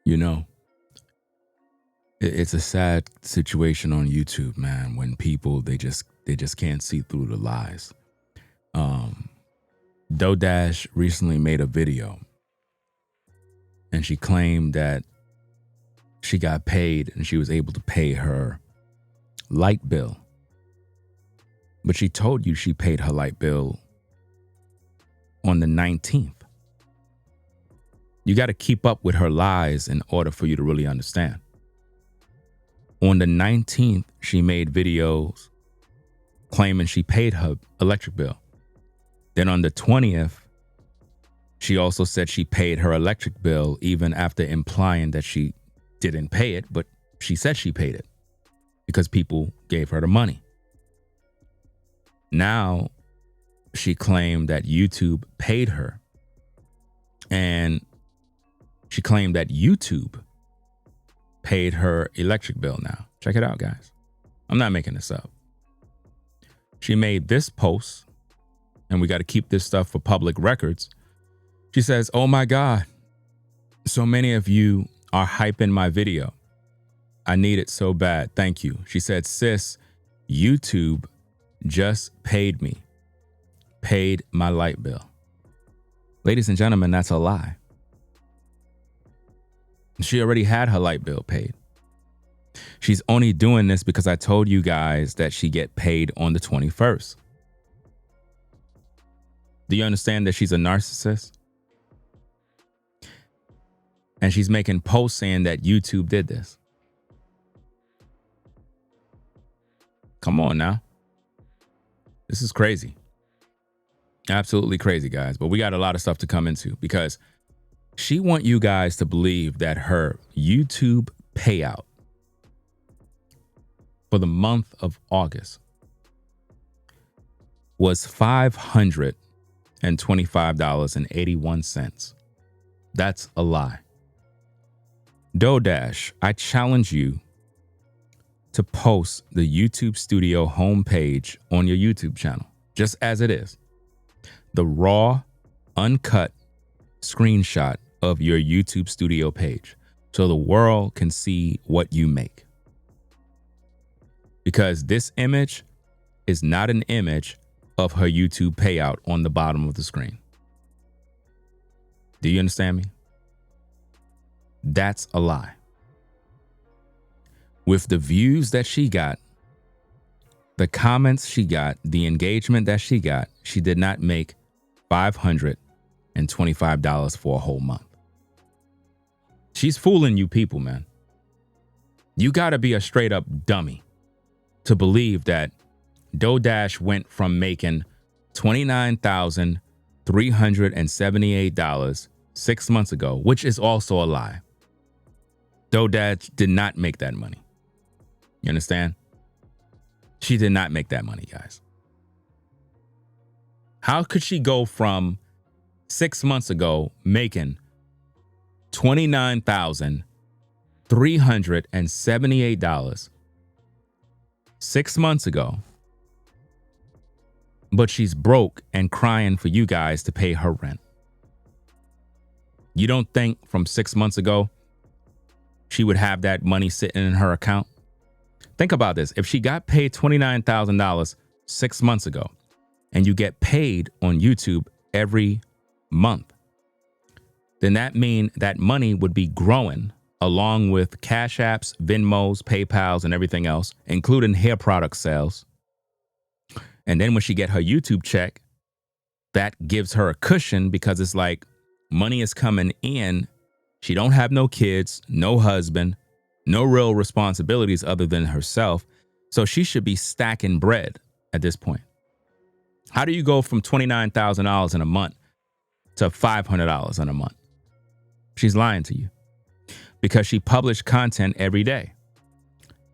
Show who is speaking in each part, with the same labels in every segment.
Speaker 1: You know, it's a sad situation on YouTube, man, when people they just can't see through the lies. Dodash recently made a video and she claimed that she got paid and she was able to pay her light bill. But she told you she paid her light bill on the 19th. You got to keep up with her lies in order for you to really understand. On the 19th, she made videos claiming she paid her electric bill. Then on the 20th, she also said she paid her electric bill even after implying that she didn't pay it, but she said she paid it because people gave her the money. Now, she claimed that YouTube paid her, and she claimed that YouTube paid her electric bill now. Check it out, guys. I'm not making this up. She made this post, and we got to keep this stuff for public records. She says, "Oh my God, so many of you are hyping my video. I need it so bad. Thank you." She said, "Sis, YouTube just paid me. Paid my light bill." Ladies and gentlemen, that's a lie. She already had her light bill paid. She's only doing this because I told you guys that she get paid on the 21st. Do you understand that she's a narcissist? And she's making posts saying that YouTube did this. Come on now. This is crazy. Absolutely crazy, guys. But we got a lot of stuff to come into because she want you guys to believe that her YouTube payout for the month of August was $525.81. That's a lie. Dodash, I challenge you to post the YouTube Studio homepage on your YouTube channel, just as it is. The raw, uncut screenshot of your YouTube Studio page so the world can see what you make. Because this image is not an image of her YouTube payout on the bottom of the screen. Do you understand me? That's a lie. With the views that she got, the comments she got, the engagement that she got, she did not make $525 for a whole month. She's fooling you people, man. You got to be a straight up dummy to believe that Dodash went from making $29,378 6 months ago, which is also a lie. Dodash did not make that money. You understand? She did not make that money, guys. How could she go from 6 months ago making $29,378 6 months ago, but she's broke and crying for you guys to pay her rent? You don't think from 6 months ago she would have that money sitting in her account? Think about this. If she got paid $29,000 6 months ago, and you get paid on YouTube every month, then that means that money would be growing along with Cash Apps, Venmos, PayPals, and everything else, including hair product sales. And then when she get her YouTube check, that gives her a cushion because it's like money is coming in. She don't have no kids, no husband, no real responsibilities other than herself. So she should be stacking bread at this point. How do you go from $29,000 in a month to $500 in a month? She's lying to you because she published content every day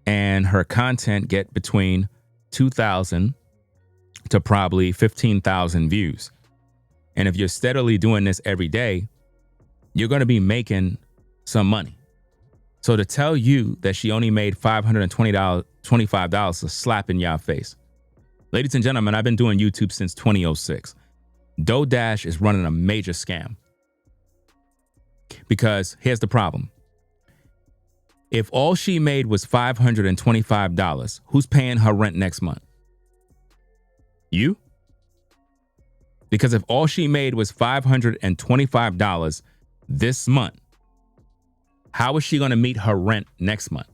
Speaker 1: and her content get between 2,000 to probably 15,000 views. And if you're steadily doing this every day, you're going to be making some money. So to tell you that she only made $525 is a slap in your face. Ladies and gentlemen, I've been doing YouTube since 2006. Dodash is running a major scam. Because here's the problem. If all she made was $525, who's paying her rent next month? You? Because if all she made was $525 this month, how is she going to meet her rent next month?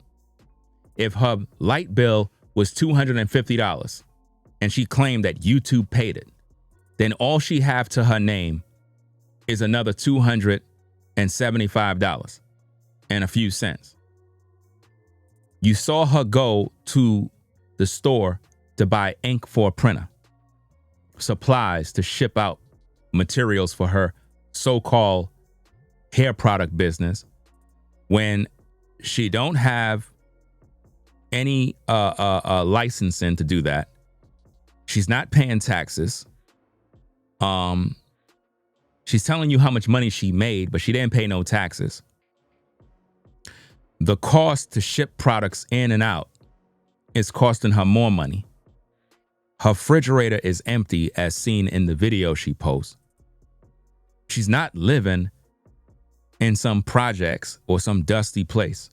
Speaker 1: If her light bill was $250 and she claimed that YouTube paid it, then all she have to her name is another $275 and a few cents. You saw her go to the store to buy ink for a printer, supplies to ship out materials for her so-called hair product business, when she don't have any licensing to do that. She's not paying taxes. She's telling you how much money she made, but she didn't pay no taxes. The cost to ship products in and out is costing her more money. Her refrigerator is empty, as seen in the video she posts. She's not living in some projects or some dusty place.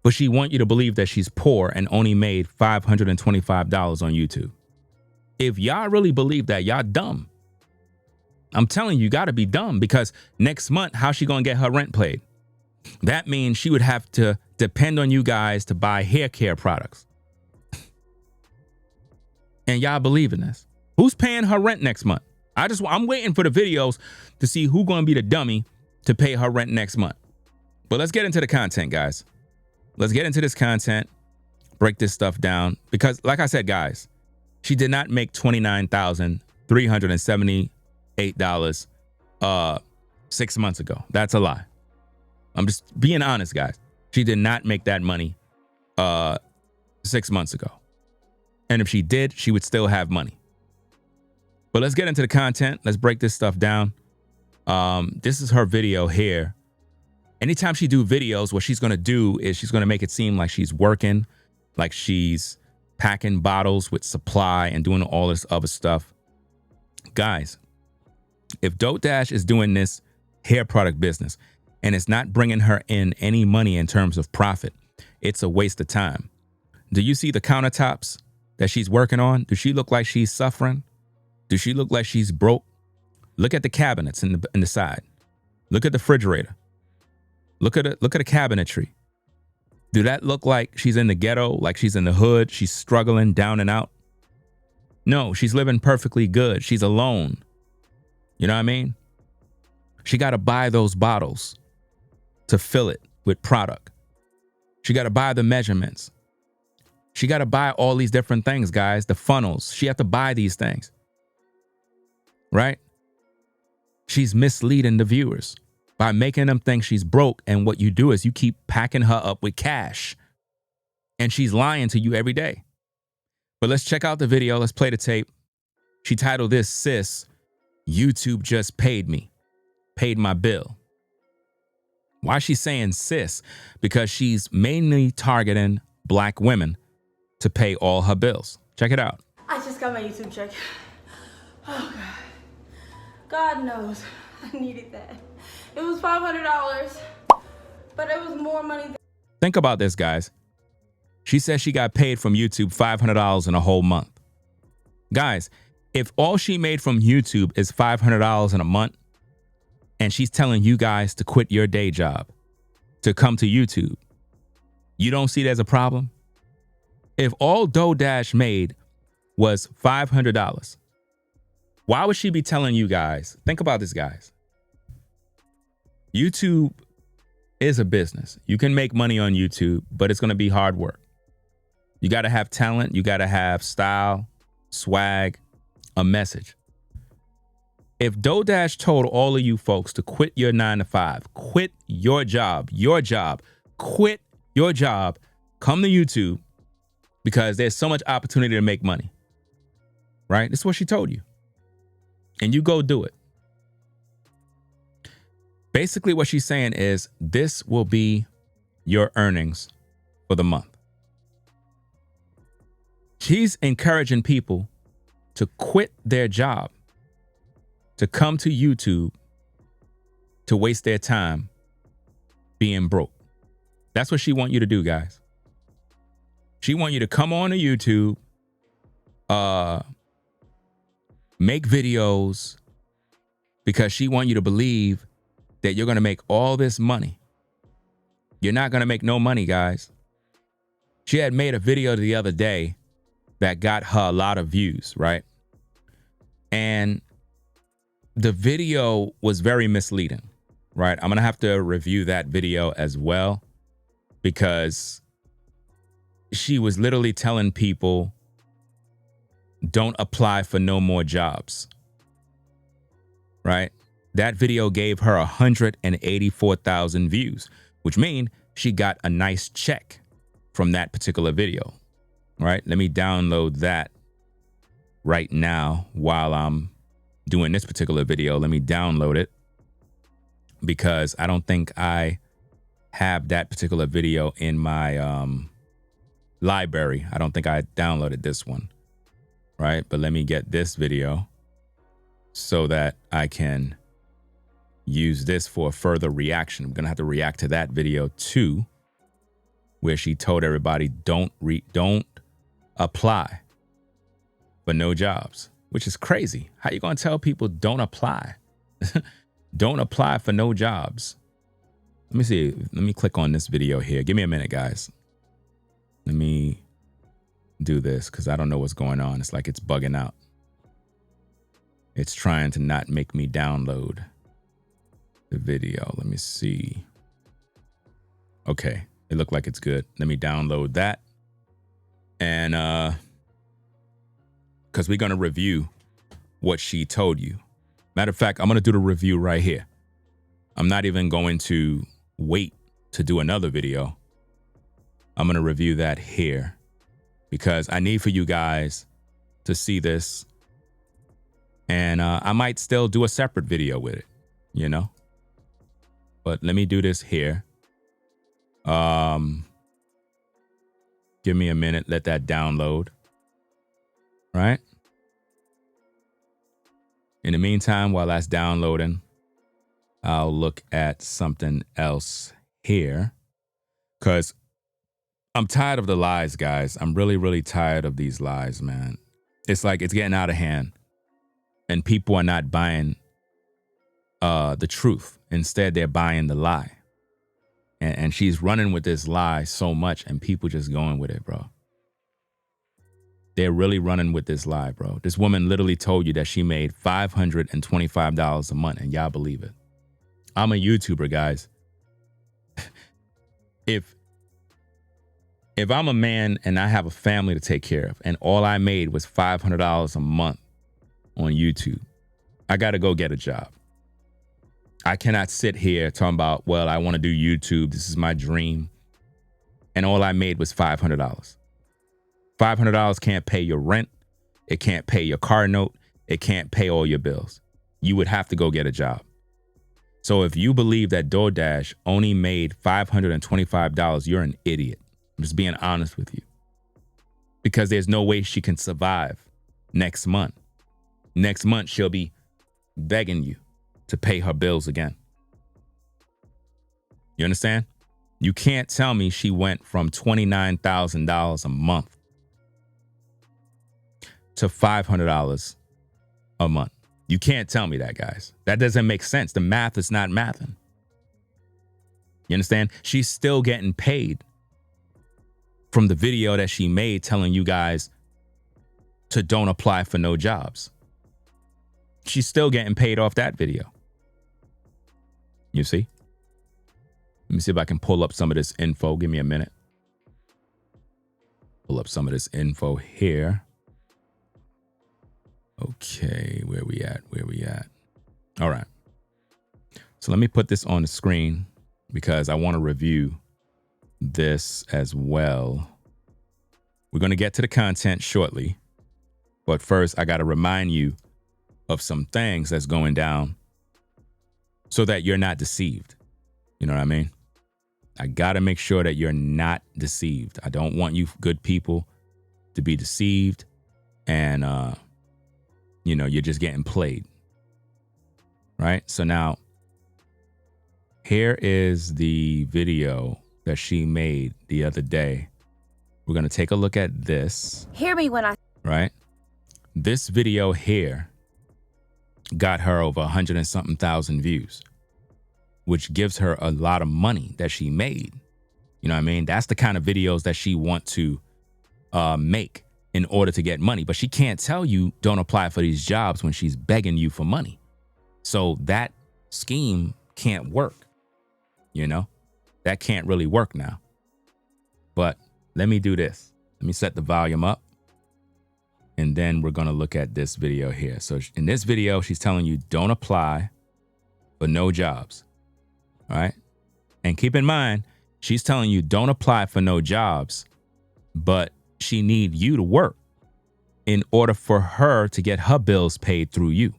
Speaker 1: But she wants you to believe that she's poor and only made $525 on YouTube. If y'all really believe that, y'all dumb. I'm telling you, you got to be dumb, because next month, how's she going to get her rent paid? That means she would have to depend on you guys to buy hair care products. And y'all believe in this. Who's paying her rent next month? I'm waiting for the videos to see who's going to be the dummy to pay her rent next month. But let's get into the content, guys. Let's get into this content, break this stuff down, because like I said, guys, she did not make $29,378 6 months ago. That's a lie. I'm just being honest, guys. She did not make that money 6 months ago. And if she did, she would still have money. But let's get into the content. Let's break this stuff down. This is her video here. Anytime she do videos, what she's going to do is she's going to make it seem like she's working, like she's packing bottles with supply and doing all this other stuff. Guys, if DodeDash is doing this hair product business and it's not bringing her in any money in terms of profit, it's a waste of time. Do you see the countertops that she's working on? Does she look like she's suffering? Does she look like she's broke? Look at the cabinets in the side. Look at the refrigerator. Look at the cabinetry. Do that look like she's in the ghetto, like she's in the hood, she's struggling down and out? No, she's living perfectly good. She's alone. You know what I mean? She got to buy those bottles to fill it with product. She got to buy the measurements. She got to buy all these different things, guys. The funnels. She have to buy these things. Right? She's misleading the viewers by making them think she's broke. And what you do is you keep packing her up with cash. And she's lying to you every day. But let's check out the video. Let's play the tape. She titled this, "Sis, YouTube just paid me. Paid my bill." Why is she saying sis? Because she's mainly targeting Black women to pay all her bills. Check it out.
Speaker 2: I just got my YouTube check. Oh, God. God knows I needed that. It was $500, but it was more money than...
Speaker 1: Think about this, guys. She says she got paid from YouTube $500 in a whole month. Guys, if all she made from YouTube is $500 in a month, and she's telling you guys to quit your day job to come to YouTube, you don't see it as a problem? If all DodeDash made was $500, why would she be telling you guys? Think about this, guys. YouTube is a business. You can make money on YouTube, but it's going to be hard work. You got to have talent. You got to have style, swag, a message. If DodeDash told all of you folks to quit your 9-to-5, quit your job, quit your job, come to YouTube, because there's so much opportunity to make money, right? This is what she told you. And you go do it. Basically, what she's saying is this will be your earnings for the month. She's encouraging people to quit their job, to come to YouTube, to waste their time, being broke. That's what she want you to do, guys. She want you to come on to YouTube, make videos, because she want you to believe that you're going to make all this money. You're not going to make no money, guys. She had made a video the other day that got her a lot of views, right? And the video was very misleading, right? I'm going to have to review that video as well, because she was literally telling people, don't apply for no more jobs, right? That video gave her 184,000 views, which means she got a nice check from that particular video, right? Let me download that right now while I'm doing this particular video. Let me download it, because I don't think I have that particular video in my library. I don't think I downloaded this one, right? But let me get this video so that I can use this for a further reaction. I'm gonna have to react to that video too, where she told everybody don't apply for no jobs, which is crazy. How you gonna tell people don't apply? Don't apply for no jobs. Let me see. Let me click on this video here. Give me a minute, guys. Let me do this because I don't know what's going on. It's like it's bugging out. It's trying to not make me download the video. Let me see. Okay, it looked like it's good. Let me download that. And because we're going to review what she told you. Matter of fact, I'm going to do the review right here. I'm not even going to wait to do another video. I'm going to review that here because I need for you guys to see this. And I might still do a separate video with it, you know? But let me do this here. Give me a minute. Let that download. Right? In the meantime, while that's downloading, I'll look at something else here. Because I'm tired of the lies, guys. I'm really, really tired of these lies, man. It's like it's getting out of hand. And people are not buying the truth. Instead, they're buying the lie. And she's running with this lie so much, and people just going with it, bro. They're really running with this lie, bro. This woman literally told you that she made $525 a month, and y'all believe it. I'm a YouTuber, guys. If I'm a man and I have a family to take care of, and all I made was $500 a month on YouTube, I got to go get a job. I cannot sit here talking about, well, I want to do YouTube. This is my dream. And all I made was $500. $500 can't pay your rent. It can't pay your car note. It can't pay all your bills. You would have to go get a job. So if you believe that DoorDash only made $525, you're an idiot. I'm just being honest with you. Because there's no way she can survive next month. Next month, she'll be begging you to pay her bills again. You understand? You can't tell me she went from $29,000 a month to $500 a month. You can't tell me that, guys. That doesn't make sense. The math is not mathing. You understand? She's still getting paid from the video that she made telling you guys to don't apply for no jobs. She's still getting paid off that video. You see? Let me see if I can pull up some of this info. Give me a minute. Pull up some of this info here. Okay, where we at? Where we at? All right. So let me put this on the screen because I want to review this as well. We're going to get to the content shortly. But first, I got to remind you of some things that's going down so that you're not deceived. You know what I mean? I got to make sure that you're not deceived. I don't want you good people to be deceived and, you're just getting played. Right? So now, Here is the video that she made the other day. We're going to take a look at this.
Speaker 3: Hear me when I...
Speaker 1: Right? This video here got her over 100 and something thousand views, which gives her a lot of money that she made. You know what I mean? That's the kind of videos that she wants to make in order to get money. But she can't tell you don't apply for these jobs when she's begging you for money. So that scheme can't work. You know, that can't really work now. But let me do this. Let me set the volume up. And then we're going to look at this video here. So in this video, she's telling you don't apply for no jobs. All right. And keep in mind, she's telling you don't apply for no jobs, but she need you to work in order for her to get her bills paid through you.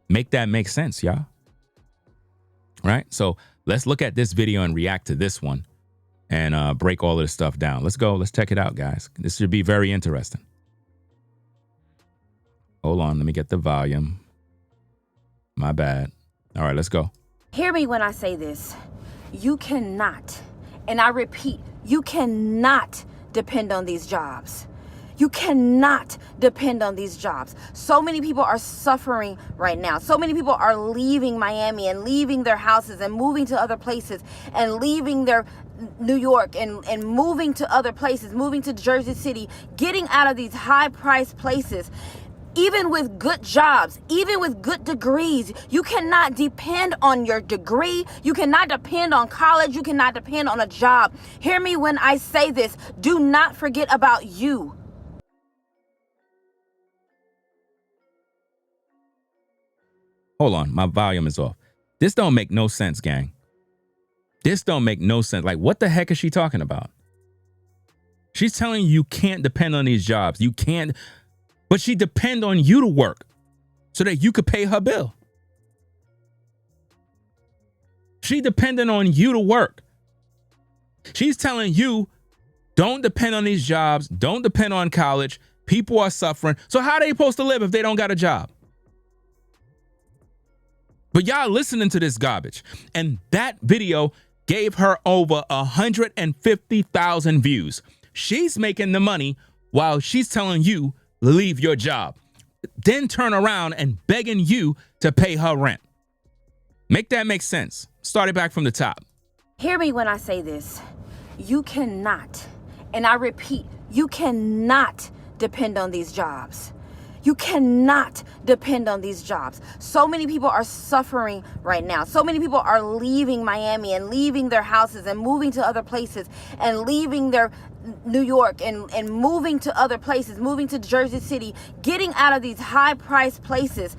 Speaker 1: Make that make sense, y'all. Right? So let's look at this video and react to this one and break all of this stuff down. Let's go. Let's check it out, guys. This should be very interesting. Hold on. Let me get the volume. My bad. All right, let's go.
Speaker 3: Hear me when I say this. You cannot, and I repeat, you cannot depend on these jobs. You cannot depend on these jobs. So many people are suffering right now. So many people are leaving Miami and leaving their houses and moving to other places and leaving their New York and moving to other places, moving to Jersey City, getting out of these high-priced places. Even with good jobs, even with good degrees, you cannot depend on your degree. You cannot depend on college. You cannot depend on a job. Hear me when I say this. Do not forget about you.
Speaker 1: Hold on. My volume is off. This don't make no sense, gang. This don't make no sense. Like, what the heck is she talking about? She's telling you can't depend on these jobs. You can't. But she depend on you to work so that you could pay her bill. She depending on you to work. She's telling you, don't depend on these jobs. Don't depend on college. People are suffering. So how are they supposed to live if they don't got a job? But y'all listening to this garbage. And that video gave her over 150,000 views. She's making the money while she's telling you leave your job, then turn around and begging you to pay her rent. Make that make sense. Start it back from the top.
Speaker 3: Hear me when I say this. You cannot, and I repeat, you cannot depend on these jobs. You cannot depend on these jobs. So many people are suffering right now. So many people are leaving Miami and leaving their houses and moving to other places and leaving their New York and moving to other places, moving to Jersey City, getting out of these high-priced places.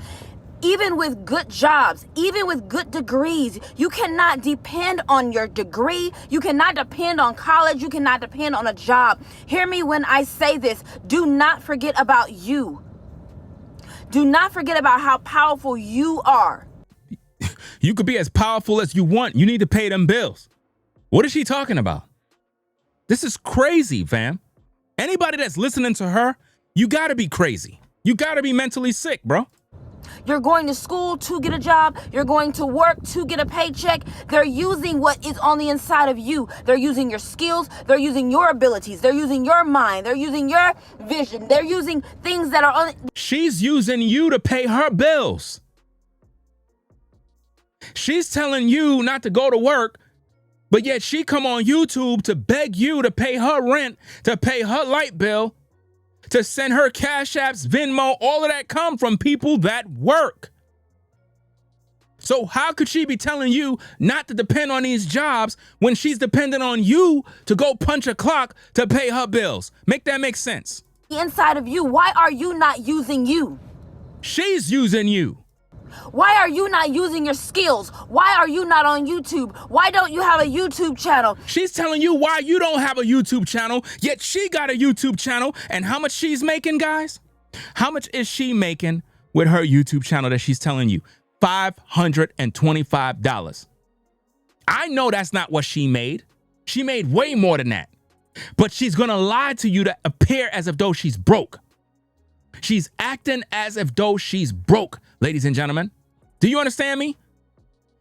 Speaker 3: Even with good jobs, even with good degrees, you cannot depend on your degree. You cannot depend on college. You cannot depend on a job. Hear me when I say this. Do not forget about you. Do not forget about how powerful you are.
Speaker 1: You could be as powerful as you want. You need to pay them bills. What is she talking about? This is crazy, fam. Anybody that's listening to her, you got to be crazy. You got to be mentally sick, bro.
Speaker 3: You're going to school to get a job. You're going to work to get a paycheck. They're using what is on the inside of you. They're using your skills. They're using your abilities. They're using your mind. They're using your vision. They're using things that are on.
Speaker 1: She's using you to pay her bills. She's telling you not to go to work, but yet she come on YouTube to beg you to pay her rent, to pay her light bill, to send her Cash Apps, Venmo, all of that come from people that work. So how could she be telling you not to depend on these jobs when she's dependent on you to go punch a clock to pay her bills? Make that make sense.
Speaker 3: Inside of you, why are you not using you?
Speaker 1: She's using you.
Speaker 3: Why are you not using your skills? Why are you not on YouTube? Why don't you have a YouTube channel?
Speaker 1: She's telling you why you don't have a YouTube channel, yet she got a YouTube channel. And how much she's making, guys? How much is she making with her YouTube channel that she's telling you? $525. I know that's not what she made. She made way more than that. But she's going to lie to you to appear as if though she's broke. She's acting as if though she's broke, ladies and gentlemen. Do you understand me?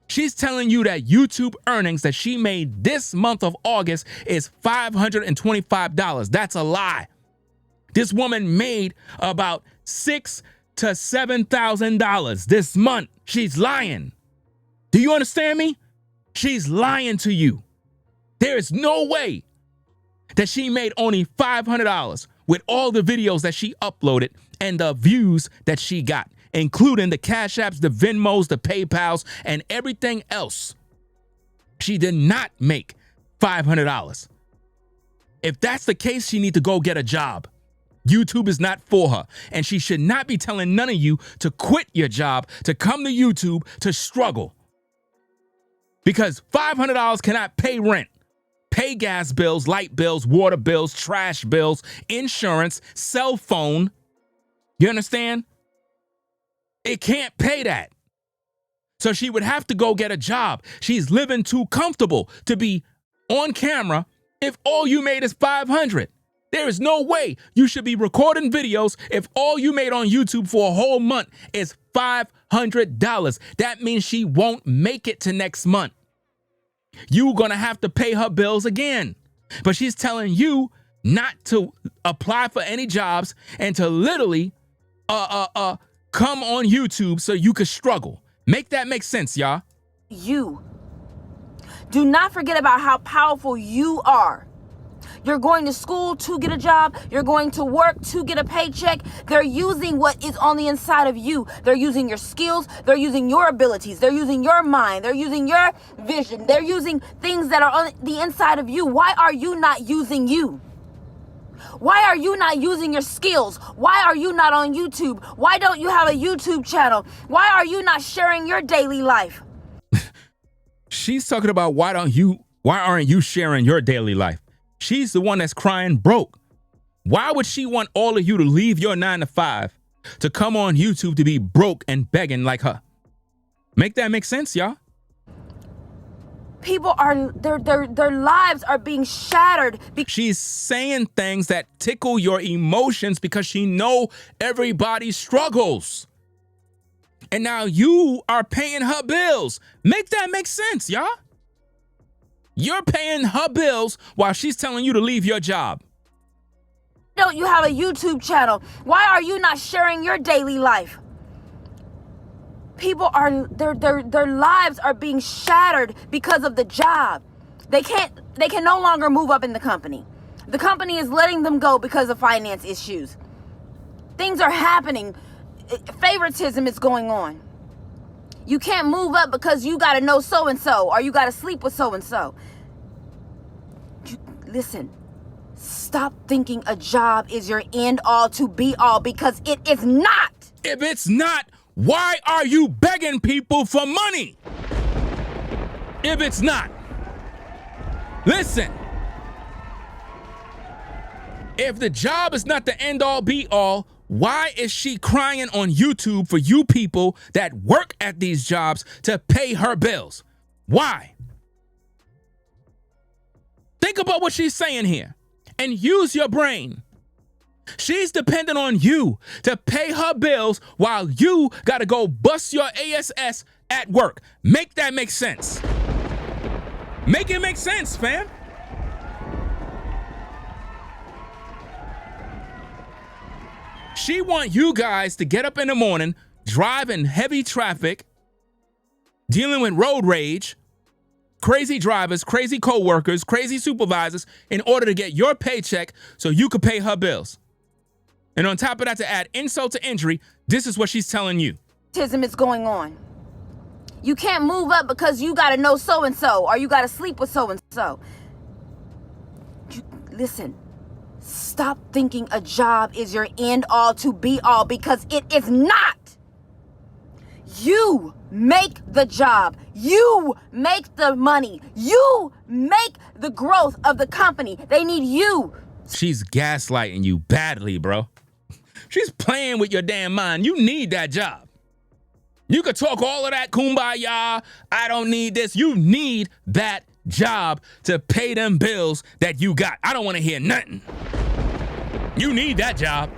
Speaker 1: She's telling you that YouTube earnings that she made this month of August is $525. That's a lie. This woman made about $6,000 to $7,000 this month. She's lying. Do you understand me? She's lying to you. There is no way that she made only $500 with all the videos that she uploaded and the views that she got, including the Cash Apps, the Venmos, the PayPals, and everything else. She did not make $500. If that's the case, she need to go get a job. YouTube is not for her, and she should not be telling none of you to quit your job, to come to YouTube, to struggle. Because $500 cannot pay rent, pay gas bills, light bills, water bills, trash bills, insurance, cell phone. You understand? It can't pay that. So she would have to go get a job. She's living too comfortable to be on camera if all you made is $500. There is no way you should be recording videos if all you made on YouTube for a whole month is $500. That means she won't make it to next month. You're going to have to pay her bills again. But she's telling you not to apply for any jobs and to literally come on YouTube so you could struggle. Make that make sense, y'all.
Speaker 3: You. Do not forget about how powerful you are. You're going to school to get a job. You're going to work to get a paycheck. They're using what is on the inside of you. They're using your skills. They're using your abilities. They're using your mind. They're using your vision. They're using things that are on the inside of you. Why are you not using you? Why are you not using your skills? Why are you not on YouTube? Why don't you have a YouTube channel? Why are you not sharing your daily life?
Speaker 1: She's talking about why aren't you sharing your daily life? She's the one that's crying broke. Why would she want all of you to leave your 9 to 5 to come on YouTube to be broke and begging like her? Make that make sense, y'all?
Speaker 3: People are, their lives are being shattered.
Speaker 1: She's saying things that tickle your emotions because she know everybody struggles. And now you are paying her bills. Make that make sense, y'all? You're paying her bills while she's telling you to leave your job.
Speaker 3: Don't you have a YouTube channel? Why are you not sharing your daily life? People are, their lives are being shattered because of the job. They can no longer move up in the company. The company is letting them go because of finance issues. Things are happening. Favoritism is going on. You can't move up because you got to know so-and-so or you got to sleep with so-and-so. Listen, stop thinking a job is your end all to be all because it is not.
Speaker 1: If it's not, why are you begging people for money? If it's not. Listen. If the job is not the end all be all, why is she crying on YouTube for you people that work at these jobs to pay her bills? Why? Think about what she's saying here and use your brain. She's dependent on you to pay her bills while you got to go bust your ASS at work. Make that make sense. Make it make sense, fam. She want you guys to get up in the morning, drive in heavy traffic, dealing with road rage, crazy drivers, crazy co-workers, crazy supervisors in order to get your paycheck so you could pay her bills. And on top of that, to add insult to injury, this is what she's telling you.
Speaker 3: Favoritism is going on. You can't move up because you got to know so-and-so or you got to sleep with so-and-so. Listen, stop thinking a job is your end all to be all because it is not. You make the job. You make the money. You make the growth of the company. They need you.
Speaker 1: She's gaslighting you badly, bro. She's playing with your damn mind. You need that job. You could talk all of that kumbaya. I don't need this. You need that job to pay them bills that you got. I don't want to hear nothing. You need that job.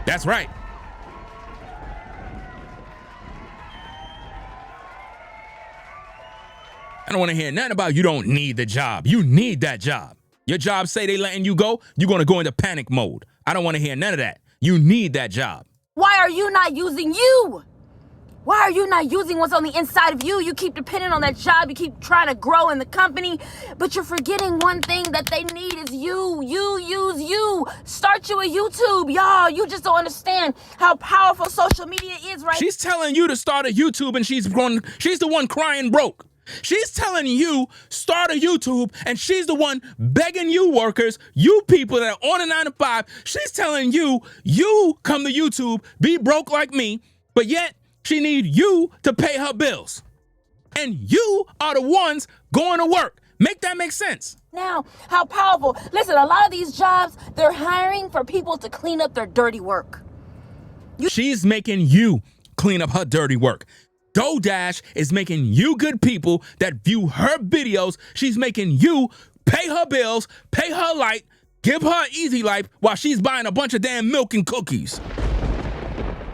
Speaker 1: That's right. I don't want to hear nothing about you don't need the job. You need that job. Your job say they letting you go, you're going to go into panic mode. I don't want to hear none of that. You need that job.
Speaker 3: Why are you not using you? Why are you not using what's on the inside of you? You keep depending on that job. You keep trying to grow in the company, but you're forgetting one thing that they need is you. You use you. Start you a YouTube, y'all. You just don't understand how powerful social media is, right?
Speaker 1: She's telling you to start a YouTube and she's the one crying broke. She's telling you start a YouTube and she's the one begging you workers, you people that are on a 9 to 5. She's telling you come to YouTube, be broke like me, but yet she need you to pay her bills. And you are the ones going to work. Make that make sense?
Speaker 3: Now, how powerful. Listen, a lot of these jobs, they're hiring for people to clean up their dirty work.
Speaker 1: She's making you clean up her dirty work. DoorDash is making you good people that view her videos. She's making you pay her bills, pay her light, give her easy life while she's buying a bunch of damn milk and cookies.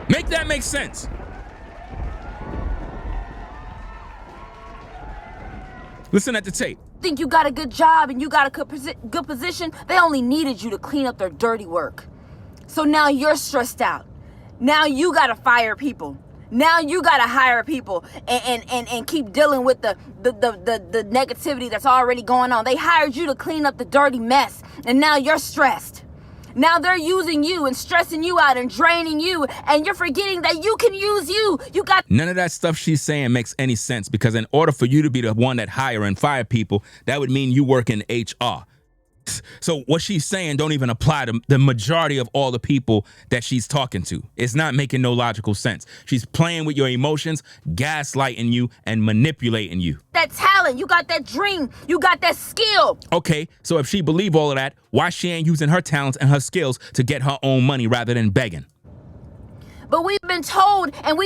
Speaker 1: Make that make sense? Listen at the tape.
Speaker 3: Think you got a good job and you got a good position? They only needed you to clean up their dirty work. So now you're stressed out. Now you got to fire people. Now you got to hire people and keep dealing with the negativity that's already going on. They hired you to clean up the dirty mess, and now you're stressed. Now they're using you and stressing you out and draining you, and you're forgetting that you can use you.
Speaker 1: None of that stuff she's saying makes any sense, because in order for you to be the one that hire and fire people, that would mean you work in HR. So what she's saying don't even apply to the majority of all the people that she's talking to. It's not making no logical sense. She's playing with your emotions, gaslighting you, and manipulating you.
Speaker 3: That talent, you got that dream, you got that skill.
Speaker 1: Okay, so if she believe all of that, why she ain't using her talents and her skills to get her own money rather than begging?
Speaker 3: But we've been told and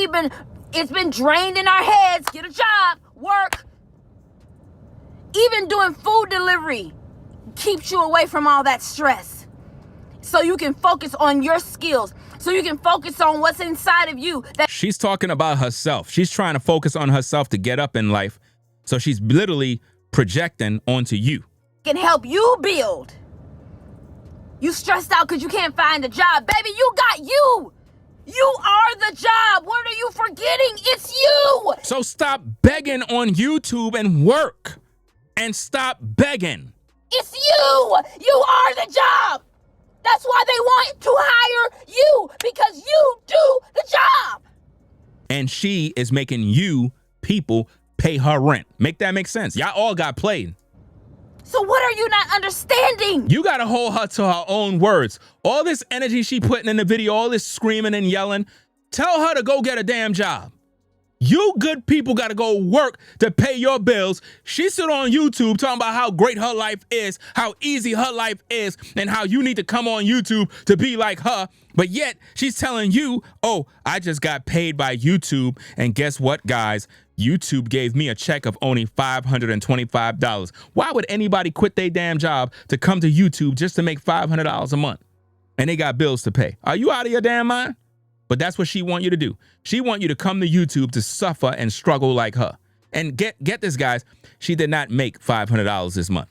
Speaker 3: it's been drained in our heads. Get a job, work. Even doing food delivery keeps you away from all that stress. So you can focus on your skills. So you can focus on what's inside of you.
Speaker 1: She's talking about herself. She's trying to focus on herself to get up in life. So she's literally projecting onto you.
Speaker 3: Can help you build. You stressed out because you can't find a job. Baby, you got you. You are the job. What are you forgetting? It's you.
Speaker 1: So stop begging on YouTube and work. And stop begging.
Speaker 3: It's you. You are the job. That's why they want to hire you, because you do the job.
Speaker 1: And she is making you people pay her rent. Make that make sense? Y'all all got played.
Speaker 3: So what are you not understanding?
Speaker 1: You got to hold her to her own words. All this energy she putting in the video, all this screaming and yelling, tell her to go get a damn job. You good people got to go work to pay your bills. She sit on YouTube talking about how great her life is, how easy her life is, and how you need to come on YouTube to be like her. But yet she's telling you, oh, I just got paid by YouTube. And guess what, guys? YouTube gave me a check of only $525. Why would anybody quit their damn job to come to YouTube just to make $500 a month? And they got bills to pay. Are you out of your damn mind? But that's what she want you to do. She want you to come to YouTube to suffer and struggle like her. And get this, guys. She did not make $500 this month.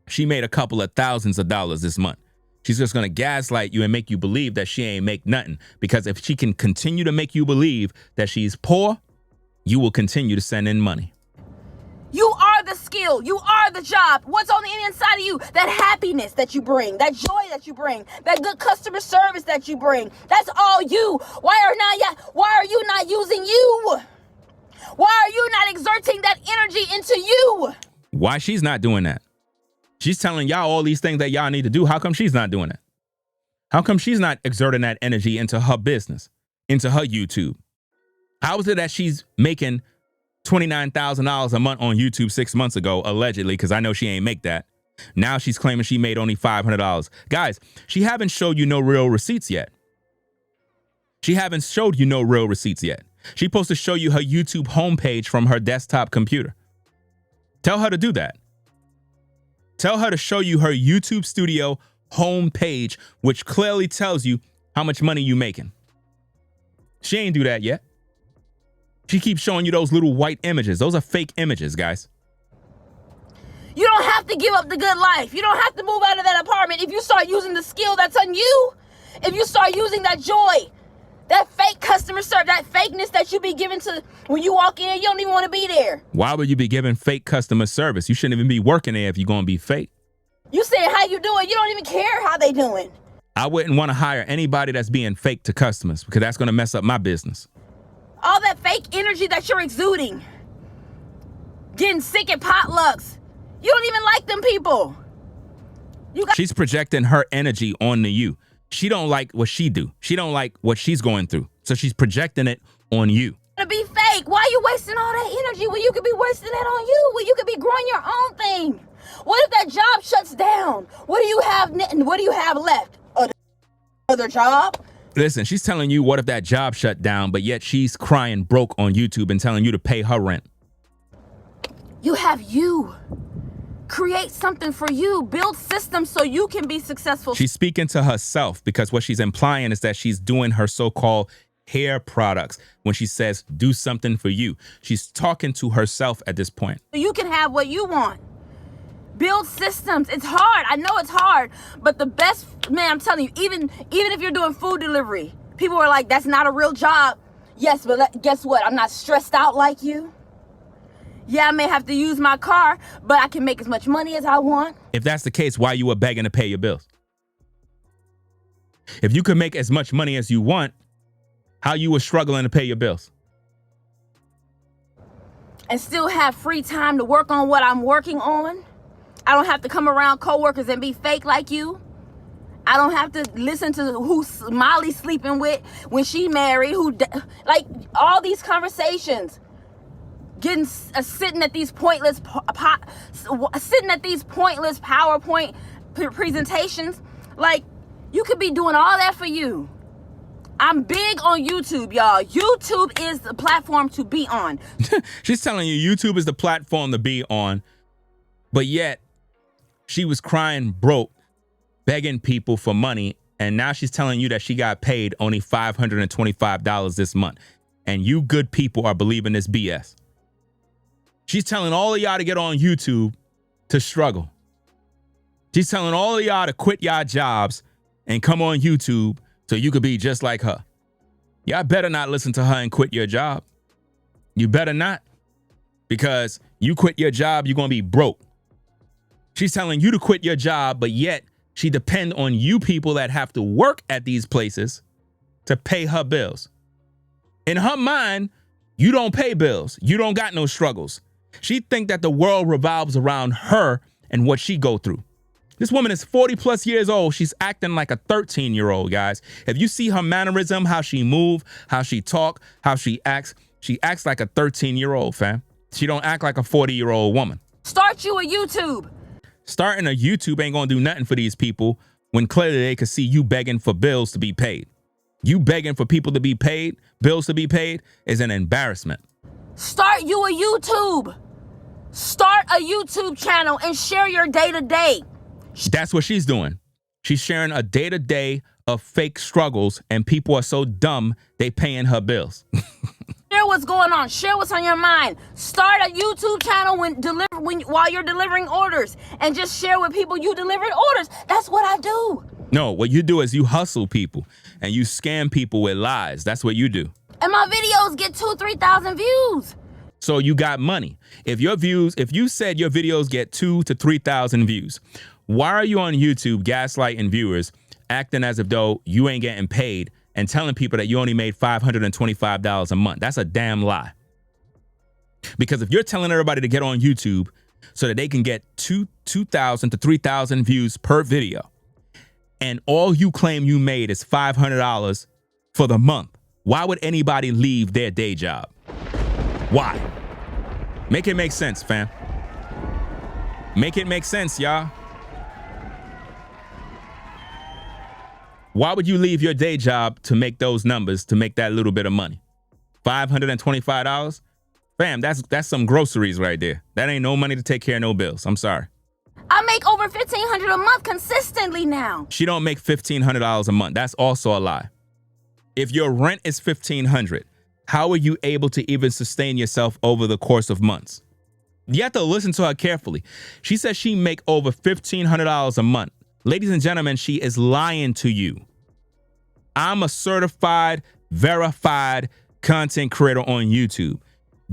Speaker 1: She made a couple of thousands of dollars this month. She's just going to gaslight you and make you believe that she ain't make nothing. Because if she can continue to make you believe that she's poor, you will continue to send in money.
Speaker 3: You are the skill. You are the job. What's on the inside of you? That happiness that you bring, that joy that you bring, that good customer service that you bring. That's all you. Why are you not using you? Why are you not exerting that energy into you?
Speaker 1: Why she's not doing that? She's telling y'all all these things that y'all need to do. How come she's not doing it? How come she's not exerting that energy into her business, into her YouTube? How is it that she's making $29,000 a month on YouTube 6 months ago, allegedly, because I know she ain't make that. Now she's claiming she made only $500. Guys, she haven't showed you no real receipts yet. She haven't showed you no real receipts yet. She's supposed to show you her YouTube homepage from her desktop computer. Tell her to do that. Tell her to show you her YouTube studio homepage, which clearly tells you how much money you making. She ain't do that yet. She keeps showing you those little white images. Those are fake images, guys.
Speaker 3: You don't have to give up the good life. You don't have to move out of that apartment if you start using the skill that's on you. If you start using that joy, that fake customer service, that fakeness that you be giving to when you walk in, you don't even want to be there.
Speaker 1: Why would you be giving fake customer service? You shouldn't even be working there if you're going to be fake.
Speaker 3: You saying how you doing, you don't even care how they doing.
Speaker 1: I wouldn't want to hire anybody that's being fake to customers because that's going to mess up my business.
Speaker 3: All that fake energy that you're exuding. Getting sick at potlucks. You don't even like them people.
Speaker 1: She's projecting her energy onto you. She don't like what she do. She don't like what she's going through. So she's projecting it on you.
Speaker 3: To be fake. Why are you wasting all that energy when you could be wasting that on you? When you could be growing your own thing? What if that job shuts down? What do you have left? Another job?
Speaker 1: Listen, she's telling you what if that job shut down, but yet she's crying broke on YouTube and telling you to pay her rent.
Speaker 3: You have you. Create something for you. Build systems so you can be successful.
Speaker 1: She's speaking to herself because what she's implying is that she's doing her so-called hair products when she says do something for you. She's talking to herself at this point.
Speaker 3: You can have what you want. Build systems. It's hard. I know it's hard, but the best, man, I'm telling you, even if you're doing food delivery, people are like, that's not a real job. Yes, but guess what? I'm not stressed out like you. Yeah, I may have to use my car, but I can make as much money as I want.
Speaker 1: If that's the case, why you were begging to pay your bills? If you could make as much money as you want, how you were struggling to pay your bills?
Speaker 3: And still have free time to work on what I'm working on. I don't have to come around coworkers and be fake like you. I don't have to listen to who Molly's sleeping with when she married, like all these conversations. Sitting at these pointless PowerPoint presentations. Like, you could be doing all that for you. I'm big on YouTube, y'all. YouTube is the platform to be on.
Speaker 1: She's telling you YouTube is the platform to be on, but yet she was crying broke, begging people for money, and now she's telling you that she got paid only $525 this month, and you good people are believing this BS. She's telling all of y'all to get on YouTube to struggle. She's telling all of y'all to quit y'all jobs and come on YouTube so you could be just like her. Y'all better not listen to her and quit your job. You better not, because you quit your job, you're going to be broke. She's telling you to quit your job, but yet she depends on you people that have to work at these places to pay her bills. In her mind, you don't pay bills. You don't got no struggles. She think that the world revolves around her and what she go through. This woman is 40 plus years old. She's acting like a 13-year-old, guys. If you see her mannerism, how she move, how she talk, how she acts like a 13-year-old, fam. She don't act like a 40-year-old woman.
Speaker 3: Start you a YouTube.
Speaker 1: Starting a YouTube ain't gonna do nothing for these people when clearly they could see you begging for bills to be paid. You begging for people to be paid, bills to be paid, is an embarrassment.
Speaker 3: Start you a YouTube. Start a YouTube channel and share your day-to-day.
Speaker 1: That's what she's doing. She's sharing a day-to-day of fake struggles, and people are so dumb they paying her bills.
Speaker 3: Share what's going on. Share what's on your mind. Start a YouTube channel while you're delivering orders, and just share with people you delivered orders. That's what I do.
Speaker 1: No, what you do is you hustle people and you scam people with lies. That's what you do.
Speaker 3: And my videos get 2,000-3,000 views.
Speaker 1: So you got money. If you said your videos get 2,000 to 3,000 views, why are you on YouTube gaslighting viewers, acting as if though you ain't getting paid and telling people that you only made $525 a month? That's a damn lie. Because if you're telling everybody to get on YouTube so that they can get 2,000 to 3,000 views per video, and all you claim you made is $500 for the month, why would anybody leave their day job? Why? Make it make sense, fam. Make it make sense, y'all. Why would you leave your day job to make those numbers, to make that little bit of money? $525? Fam, that's some groceries right there. That ain't no money to take care of no bills. I'm sorry.
Speaker 3: I make over $1,500 a month consistently now.
Speaker 1: She don't make $1,500 a month. That's also a lie. If your rent is $1,500, How are you able to even sustain yourself over the course of months? You have to listen to her carefully. She says she make over $1,500 a month. Ladies and gentlemen, she is lying to you. I'm a certified, verified content creator on YouTube.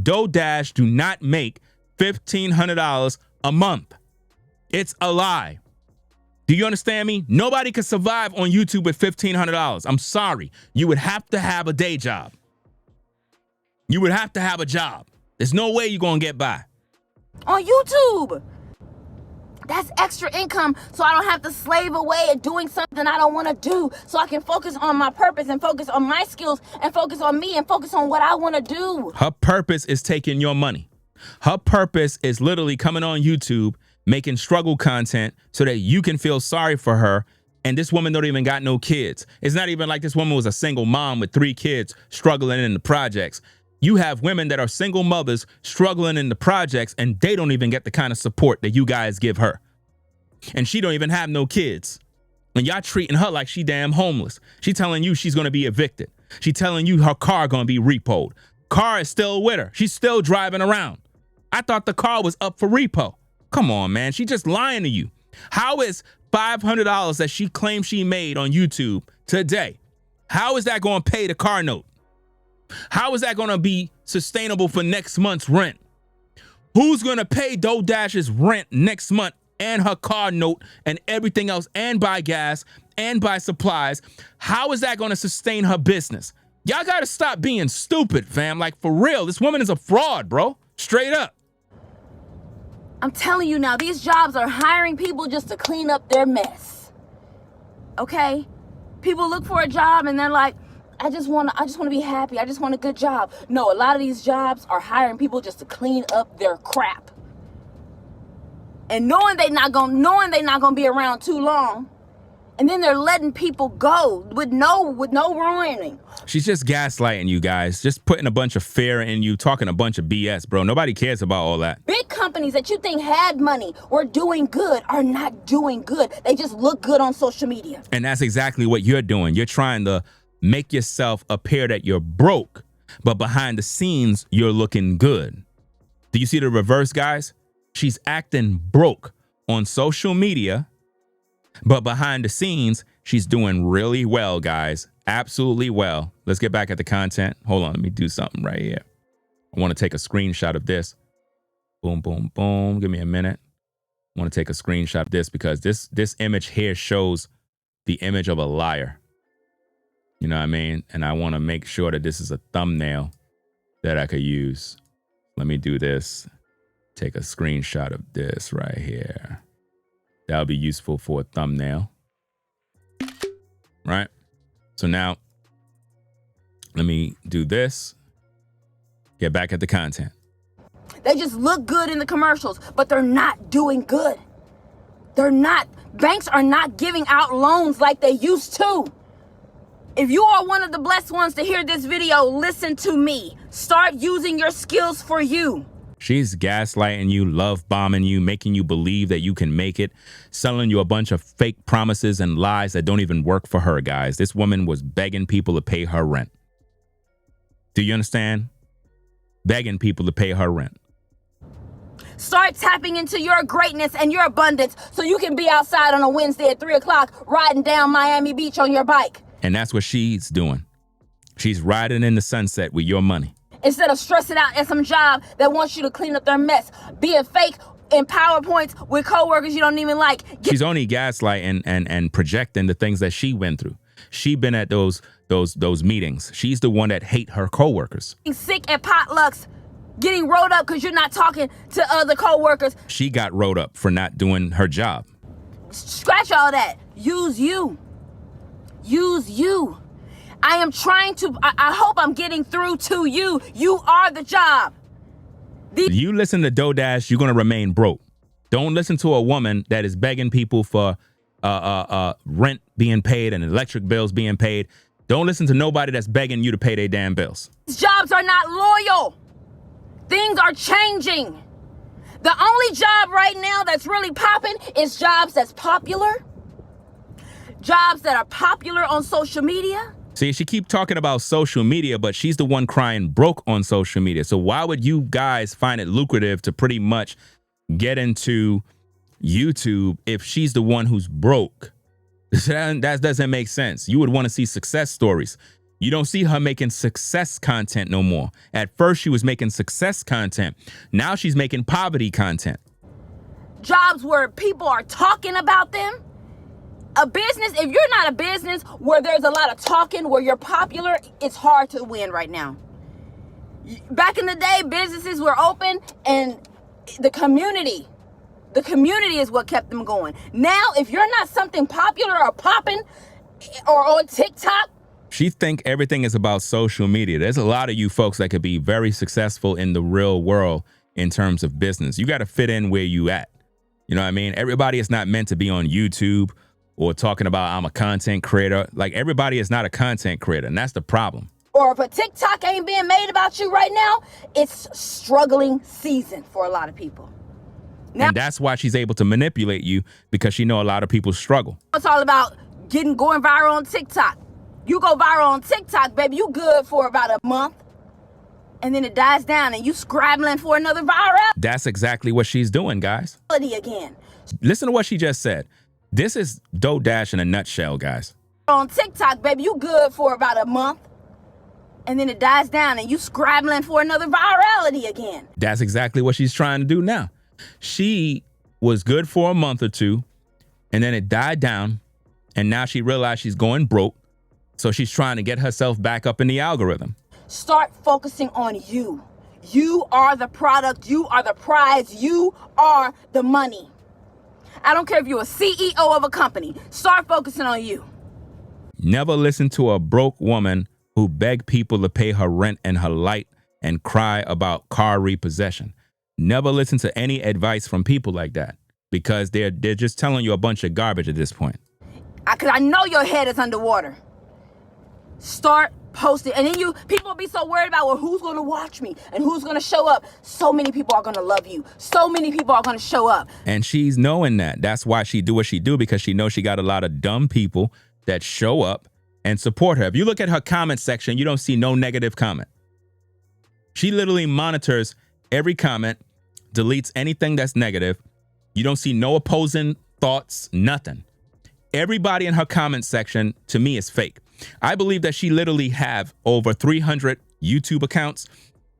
Speaker 1: DoorDash do not make $1,500 a month. It's a lie. Do you understand me? Nobody can survive on YouTube with $1,500. I'm sorry. You would have to have a day job. You would have to have a job. There's no way you're going to get by.
Speaker 3: On YouTube. That's extra income, so I don't have to slave away at doing something I don't want to do, so I can focus on my purpose and focus on my skills and focus on me and focus on what I want to do.
Speaker 1: Her purpose is taking your money. Her purpose is literally coming on YouTube, making struggle content so that you can feel sorry for her. And this woman don't even got no kids. It's not even like this woman was a single mom with 3 kids struggling in the projects. You have women that are single mothers struggling in the projects, and they don't even get the kind of support that you guys give her. And she don't even have no kids. And y'all treating her like she damn homeless. She telling you she's going to be evicted. She telling you her car going to be repoed. Car is still with her. She's still driving around. I thought the car was up for repo. Come on, man. She just lying to you. How is $500 that she claims she made on YouTube today? How is that going to pay the car note? How is that going to be sustainable for next month's rent? Who's going to pay DoorDash's rent next month and her car note and everything else and buy gas and buy supplies? How is that going to sustain her business? Y'all got to stop being stupid, fam. Like, for real, this woman is a fraud, bro. Straight up.
Speaker 3: I'm telling you now, these jobs are hiring people just to clean up their mess. Okay? People look for a job and they're like, I just want to be happy. I just want a good job. No, a lot of these jobs are hiring people just to clean up their crap. And knowing they're not gonna be around too long. And then they're letting people go with no warning.
Speaker 1: She's just gaslighting you guys, just putting a bunch of fear in you, talking a bunch of BS, bro. Nobody cares about all that.
Speaker 3: Big companies that you think had money or doing good are not doing good. They just look good on social media.
Speaker 1: And that's exactly what you're doing. You're trying to make yourself appear that you're broke, but behind the scenes, you're looking good. Do you see the reverse, guys? She's acting broke on social media, but behind the scenes, she's doing really well, guys. Absolutely well. Let's get back at the content. Hold on, let me do something right here. I want to take a screenshot of this. Boom, boom, boom. Give me a minute. I want to take a screenshot of this because this image here shows the image of a liar. You know what I mean? And I want to make sure that this is a thumbnail that I could use. Let me do this. Take a screenshot of this right here. That'll be useful for a thumbnail. Right? So now, let me do this. Get back at the content.
Speaker 3: They just look good in the commercials, but they're not doing good. They're not. Banks are not giving out loans like they used to. If you are one of the blessed ones to hear this video, listen to me. Start using your skills for you.
Speaker 1: She's gaslighting you, love bombing you, making you believe that you can make it, selling you a bunch of fake promises and lies that don't even work for her, guys. This woman was begging people to pay her rent. Do you understand? Begging people to pay her rent.
Speaker 3: Start tapping into your greatness and your abundance so you can be outside on a Wednesday at 3 o'clock riding down Miami Beach on your bike.
Speaker 1: And that's what she's doing. She's riding in the sunset with your money.
Speaker 3: Instead of stressing out at some job that wants you to clean up their mess, being fake in PowerPoints with coworkers you don't even like.
Speaker 1: She's only gaslighting and projecting the things that she went through. She been at those meetings. She's the one that hate her coworkers.
Speaker 3: Sick at potlucks, getting rolled up because you're not talking to other coworkers.
Speaker 1: She got rolled up for not doing her job.
Speaker 3: Scratch all that. Use you. Use you. I am trying to, I hope I'm getting through to you. You are the job.
Speaker 1: You listen to DoorDash, you're going to remain broke. Don't listen to a woman that is begging people for rent being paid and electric bills being paid. Don't listen to nobody that's begging you to pay their damn bills.
Speaker 3: These jobs are not loyal. Things are changing. The only job right now that's really popping is jobs that's popular. Jobs that are popular on social media.
Speaker 1: See, she keep talking about social media, but she's the one crying broke on social media. So why would you guys find it lucrative to pretty much get into YouTube if she's the one who's broke? That doesn't make sense. You would want to see success stories. You don't see her making success content no more. At first, she was making success content. Now she's making poverty content.
Speaker 3: Jobs where people are talking about them. A business, if you're not a business where there's a lot of talking, where you're popular, it's hard to win right now. Back in the day, businesses were open and the community is what kept them going. Now, if you're not something popular or popping or on TikTok,
Speaker 1: She think everything is about social media. There's a lot of you folks that could be very successful in the real world in terms of business. You got to fit in where you at. You know what I mean? Everybody is not meant to be on YouTube or talking about I'm a content creator. Like, everybody is not a content creator, and that's the problem.
Speaker 3: or if a TikTok ain't being made about you right now, it's struggling season for a lot of people. Now,
Speaker 1: And that's why she's able to manipulate you, because she know a lot of people struggle.
Speaker 3: it's all about going viral on TikTok. You go viral on TikTok, baby, you good for about a month. And then it dies down and you scrabbling for another virality
Speaker 1: That's exactly what she's doing, guys.
Speaker 3: again.
Speaker 1: Listen to what she just said. This is DoDash in a nutshell, guys.
Speaker 3: On TikTok, baby, you good for about a month. And then it dies down and you scrabbling for another virality again.
Speaker 1: That's exactly what she's trying to do now. She was good for a month or two, and then it died down, and now she realized she's going broke. So she's trying to get herself back up in the algorithm.
Speaker 3: Start focusing on you. You are the product. You are the prize. You are the money. I don't care if you're a CEO of a company. Start focusing on you.
Speaker 1: Never listen to a broke woman who begged people to pay her rent and her light and cry about car repossession. Never listen to any advice from people like that, because they're just telling you a bunch of garbage at this point.
Speaker 3: Because I know your head is underwater. Start posting. And then people be so worried about, well, who's going to watch me and who's going to show up. So many people are going to love you. So many people are going to show up.
Speaker 1: And she's knowing that. That's why she do what she do, because she knows she got a lot of dumb people that show up and support her. If you look at her comment section, you don't see no negative comment. She literally monitors every comment, deletes anything that's negative. You don't see no opposing thoughts, nothing. Everybody in her comment section, to me, is fake. I believe that she literally have over 300 YouTube accounts,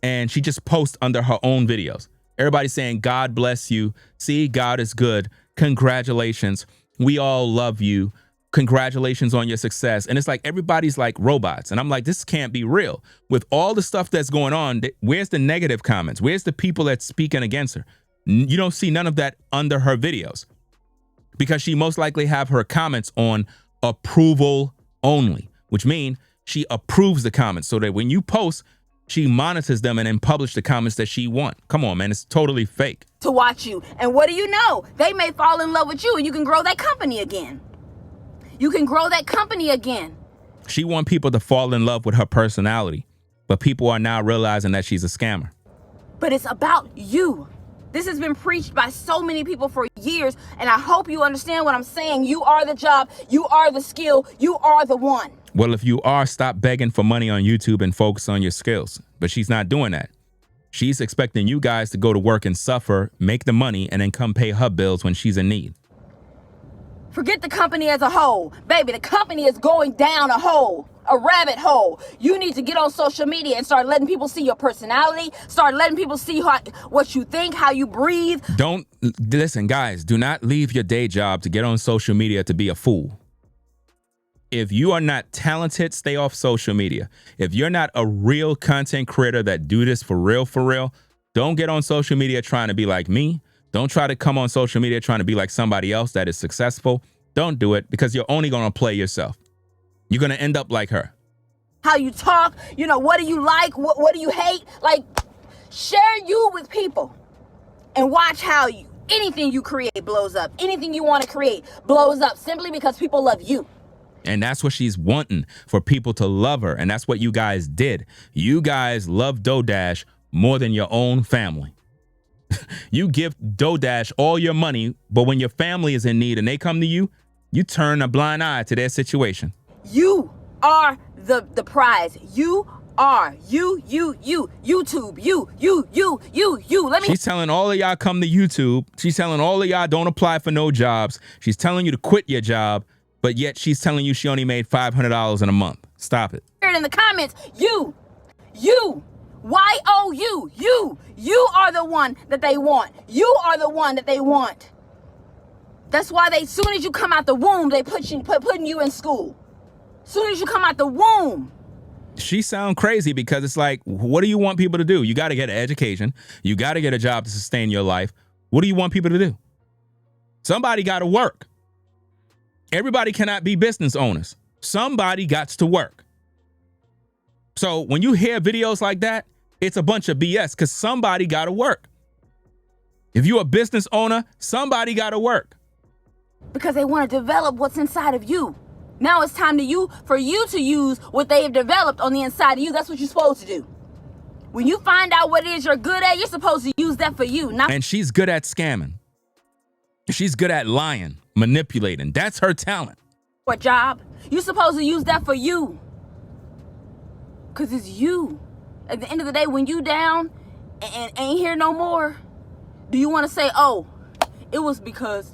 Speaker 1: and she just posts under her own videos. Everybody saying, God bless you. See, God is good. Congratulations. We all love you. Congratulations on your success. And it's like everybody's like robots. And I'm like, this can't be real. With all the stuff that's going on, where's the negative comments? Where's the people that's speaking against her? You don't see none of that under her videos, because she most likely have her comments on approval only, which means she approves the comments so that when you post, she monitors them and then publish the comments that she wants. Come on, man. It's totally fake.
Speaker 3: To watch you. And what do you know? They may fall in love with you and you can grow that company again. You can grow that company again.
Speaker 1: She wants people to fall in love with her personality, but people are now realizing that she's a scammer.
Speaker 3: But it's about you. This has been preached by so many people for years, and I hope you understand what I'm saying. You are the job. You are the skill. You are the one.
Speaker 1: Well, if you are, stop begging for money on YouTube and focus on your skills. But she's not doing that. She's expecting you guys to go to work and suffer, make the money, and then come pay her bills when she's in need.
Speaker 3: Forget the company as a whole. Baby, the company is going down a hole, a rabbit hole. You need to get on social media and start letting people see your personality. Start letting people see what you think, how you breathe.
Speaker 1: Listen, guys, do not leave your day job to get on social media to be a fool. If you are not talented, stay off social media. If you're not a real content creator that do this for real, don't get on social media trying to be like me. Don't try to come on social media trying to be like somebody else that is successful. Don't do it, because you're only going to play yourself. You're going to end up like her.
Speaker 3: How you talk, what do you like? What do you hate? Like, share you with people and watch how anything you create blows up. Anything you want to create blows up simply because people love you.
Speaker 1: And that's what she's wanting, for people to love her. And that's what you guys did. You guys love DoDash more than your own family. You give DoDash all your money, but when your family is in need and they come to you, you turn a blind eye to their situation.
Speaker 3: You are the prize. You are YouTube. You. Let me.
Speaker 1: She's telling all of y'all come to YouTube. She's telling all of y'all don't apply for no jobs. She's telling you to quit your job, but yet she's telling you she only made $500 in a month. Stop it.
Speaker 3: In the comments, you, YOU, you are the one that they want. You are the one that they want. That's why as soon as you come out the womb, they putting you in school. As soon as you come out the womb.
Speaker 1: She sound crazy because it's like, what do you want people to do? You got to get an education. You got to get a job to sustain your life. What do you want people to do? Somebody got to work. Everybody cannot be business owners. Somebody got to work. So when you hear videos like that, it's a bunch of BS because somebody got to work. If you're a business owner, somebody got to work.
Speaker 3: Because they want to develop what's inside of you. Now it's time for you to use what they have developed on the inside of you. That's what you're supposed to do. When you find out what it is you're good at, you're supposed to use that for you.
Speaker 1: And she's good at scamming. She's good at lying, manipulating. That's her talent.
Speaker 3: For a job, you're supposed to use that for you. Because it's you. At the end of the day, when you down and ain't here no more, do you want to say, oh, it was because,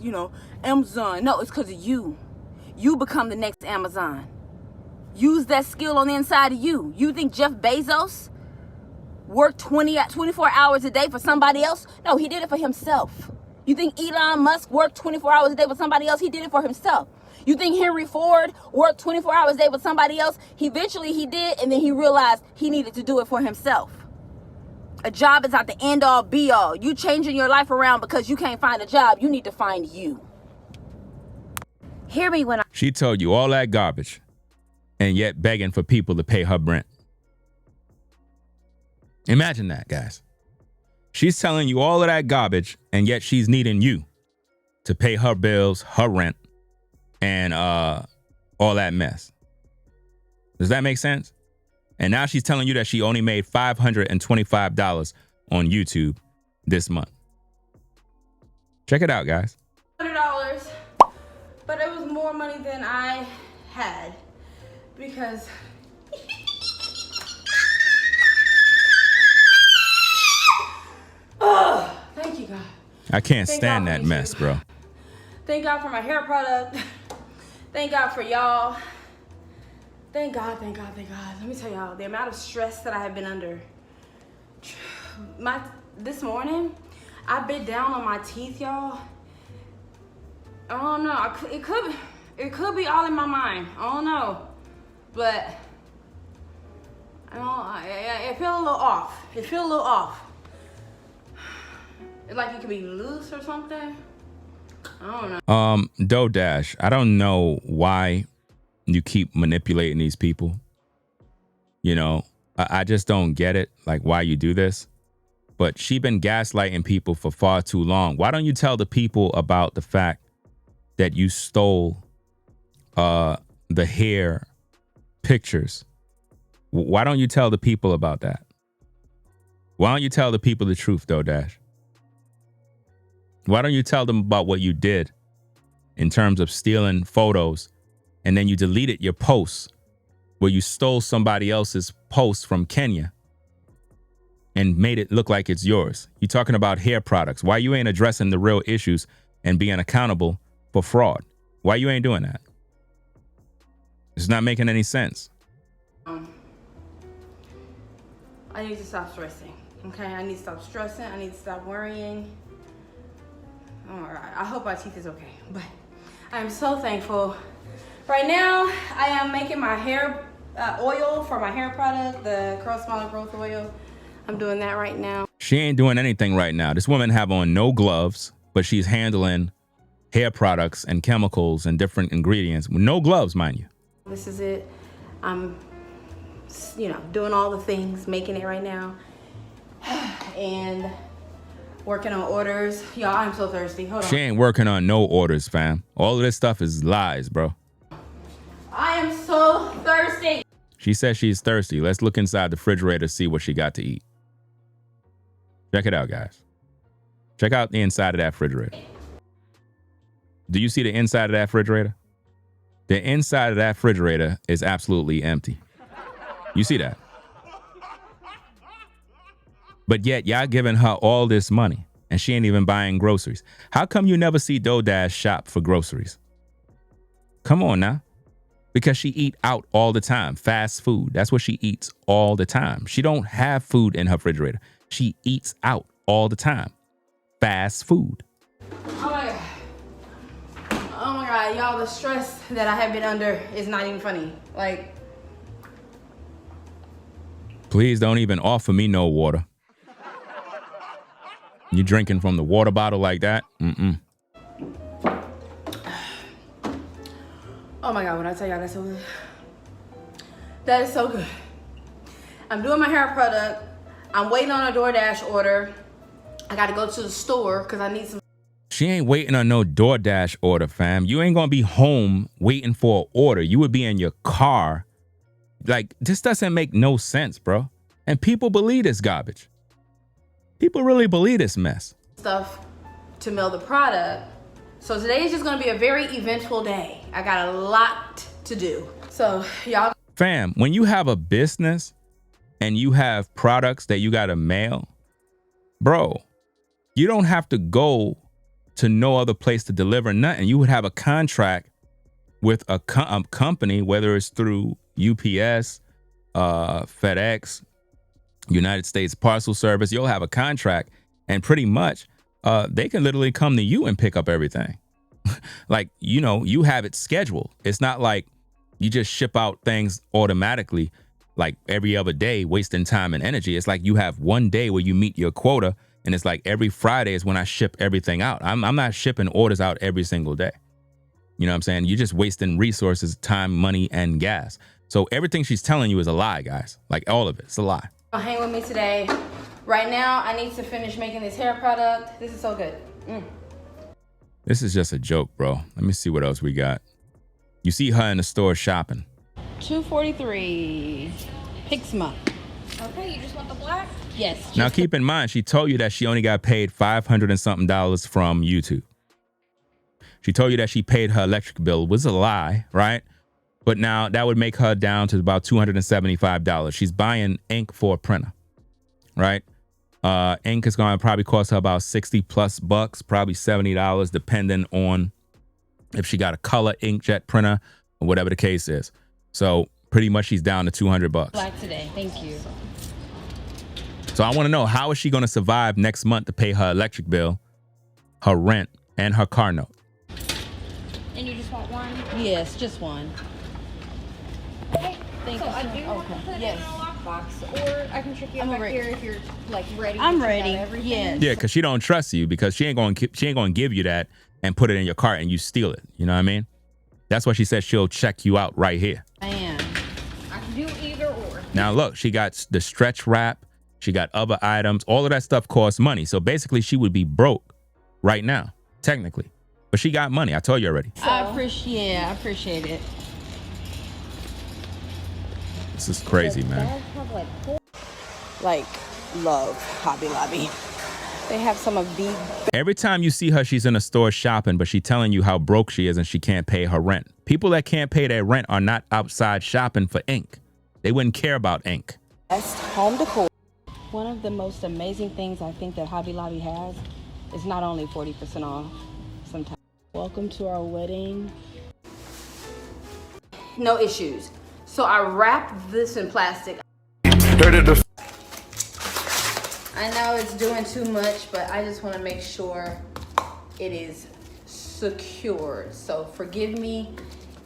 Speaker 3: Amazon? No, it's because of you. You become the next Amazon. Use that skill on the inside of you. You think Jeff Bezos worked 24 hours a day for somebody else? No, he did it for himself. You think Elon Musk worked 24 hours a day for somebody else? He did it for himself. You think Henry Ford worked 24 hours a day for somebody else? Eventually he did, and then he realized he needed to do it for himself. A job is not the end all be all. You changing your life around because you can't find a job. You need to find you. Hear me when
Speaker 1: She told you all that garbage and yet begging for people to pay her rent. Imagine that, guys. She's telling you all of that garbage and yet she's needing you to pay her bills, her rent, and all that mess. Does that make sense? And now she's telling you that she only made $525 on YouTube this month. Check it out, guys.
Speaker 2: $100, but it was more money than I had because oh, thank you, God.
Speaker 1: I can't stand that mess, bro.
Speaker 2: Thank God for my hair product. Thank God for y'all. Thank God, thank God, thank God. Let me tell y'all, the amount of stress that I have been under. This morning, I bit down on my teeth, y'all. I don't know. It could be all in my mind. I don't know. But I feel a little off. It feels a little off. Like it could be loose or something. I don't know.
Speaker 1: DoDash, I don't know why you keep manipulating these people. I just don't get it, like why you do this. But she been gaslighting people for far too long. Why don't you tell the people about the fact that you stole the hair pictures? Why don't you tell the people about that? Why don't you tell the people the truth, DoDash? Why don't you tell them about what you did in terms of stealing photos and then you deleted your posts where you stole somebody else's post from Kenya and made it look like it's yours? You're talking about hair products. Why you ain't addressing the real issues and being accountable for fraud? Why you ain't doing that? It's not making any sense.
Speaker 2: I need to stop stressing, okay? I need to stop stressing. I need to stop worrying. All right, I hope my teeth is okay, but I'm so thankful. Right now, I am making my hair oil for my hair product, the Curl Smaller Growth Oil. I'm doing that right now.
Speaker 1: She ain't doing anything right now. This woman have on no gloves, but she's handling hair products and chemicals and different ingredients with no gloves, mind you.
Speaker 2: This is it. I'm, doing all the things, making it right now, and working on orders. Y'all, I'm so thirsty. Hold on.
Speaker 1: She ain't working on no orders, fam. All of this stuff is lies, bro.
Speaker 2: I am so thirsty.
Speaker 1: She says she's thirsty. Let's look inside the refrigerator to see what she got to eat. Check it out, guys. Check out the inside of that refrigerator. Do you see the inside of that refrigerator? The inside of that refrigerator is absolutely empty. You see that? But yet y'all giving her all this money and she ain't even buying groceries. How come you never see DoorDash shop for groceries? Come on now. Because she eat out all the time. Fast food. That's what she eats all the time. She don't have food in her refrigerator. She eats out all the time. Fast food.
Speaker 2: Oh my God. Oh my God, y'all, the stress that I have been under is not even funny. Like,
Speaker 1: please don't even offer me no water. You drinking from the water bottle like that? Mm-mm.
Speaker 2: oh my God, when I tell y'all that's so good. That is so good. I'm doing my hair product. I'm waiting on a DoorDash order. I gotta go to the store because I need some.
Speaker 1: She ain't waiting on no DoorDash order, fam. You ain't gonna be home waiting for an order. You would be in your car. Like, this doesn't make no sense, bro. And people believe this garbage. People really believe this mess.
Speaker 2: Stuff to mail the product. So today is just gonna be a very eventful day. I got a lot to do. So y'all.
Speaker 1: Fam, when you have a business and you have products that you gotta mail, bro, you don't have to go to no other place to deliver nothing. You would have a contract with a company, whether it's through UPS, FedEx, United States Parcel Service. You'll have a contract and pretty much they can literally come to you and pick up everything. Like, you know, you have it scheduled. It's not like you just ship out things automatically like every other day, wasting time and energy. It's like you have one day where you meet your quota, and it's like every Friday is when I ship everything out. I'm not shipping orders out every single day. You know what I'm saying? You're just wasting resources, time, money, and gas. So everything she's telling you is a lie, guys. Like, all of it. It's a lie.
Speaker 2: Hang with me today. Right now, I need to finish making this hair product. This is so good.
Speaker 1: This is just a joke, bro. Let me see what else we got. You see her in the store shopping.
Speaker 4: $243. Pixma.
Speaker 3: Okay, you just want the black?
Speaker 4: Yes.
Speaker 1: Now keep in mind, she told you that she only got paid $500 and something from YouTube. She told you that she paid her electric bill. It was a lie, right? But now that would make her down to about $275. She's buying ink for a printer, right? Ink is going to probably cost her about 60 plus bucks, probably $70, depending on if she got a color inkjet printer or whatever the case is. So pretty much she's down to 200 bucks.
Speaker 4: Black today. Thank you.
Speaker 1: So I want to know, how is she going to survive next month to pay her electric bill, her rent, and her car note?
Speaker 3: And you just want one?
Speaker 4: Yes, just one.
Speaker 3: Okay.
Speaker 4: Thank
Speaker 3: So
Speaker 4: you.
Speaker 3: I do want to put it in a lockbox, or I can trick you back here if you're like ready.
Speaker 4: I'm
Speaker 3: to check
Speaker 4: ready.
Speaker 3: out everything.
Speaker 4: Yes.
Speaker 1: Yeah, because she don't trust you, because she ain't going to give you that and put it in your cart and you steal it. You know what I mean? That's why she said she'll check you out right here.
Speaker 4: I am.
Speaker 3: I can do either or.
Speaker 1: Now look, she got the stretch wrap. She got other items. All of that stuff costs money. So basically she would be broke right now, technically. But she got money. I told you already.
Speaker 4: I appreciate it.
Speaker 1: This is crazy, man.
Speaker 4: Like, love Hobby Lobby. They have some of the
Speaker 1: Every time you see her, she's in a store shopping, but she's telling you how broke she is and she can't pay her rent. People that can't pay their rent are not outside shopping for ink. They wouldn't care about ink.
Speaker 4: best home decor. One of the most amazing things I think that Hobby Lobby has is not only 40% off sometimes. Welcome to our wedding.
Speaker 2: No issues. So I wrapped this in plastic. I know it's doing too much, but I just want to make sure it is secured. So forgive me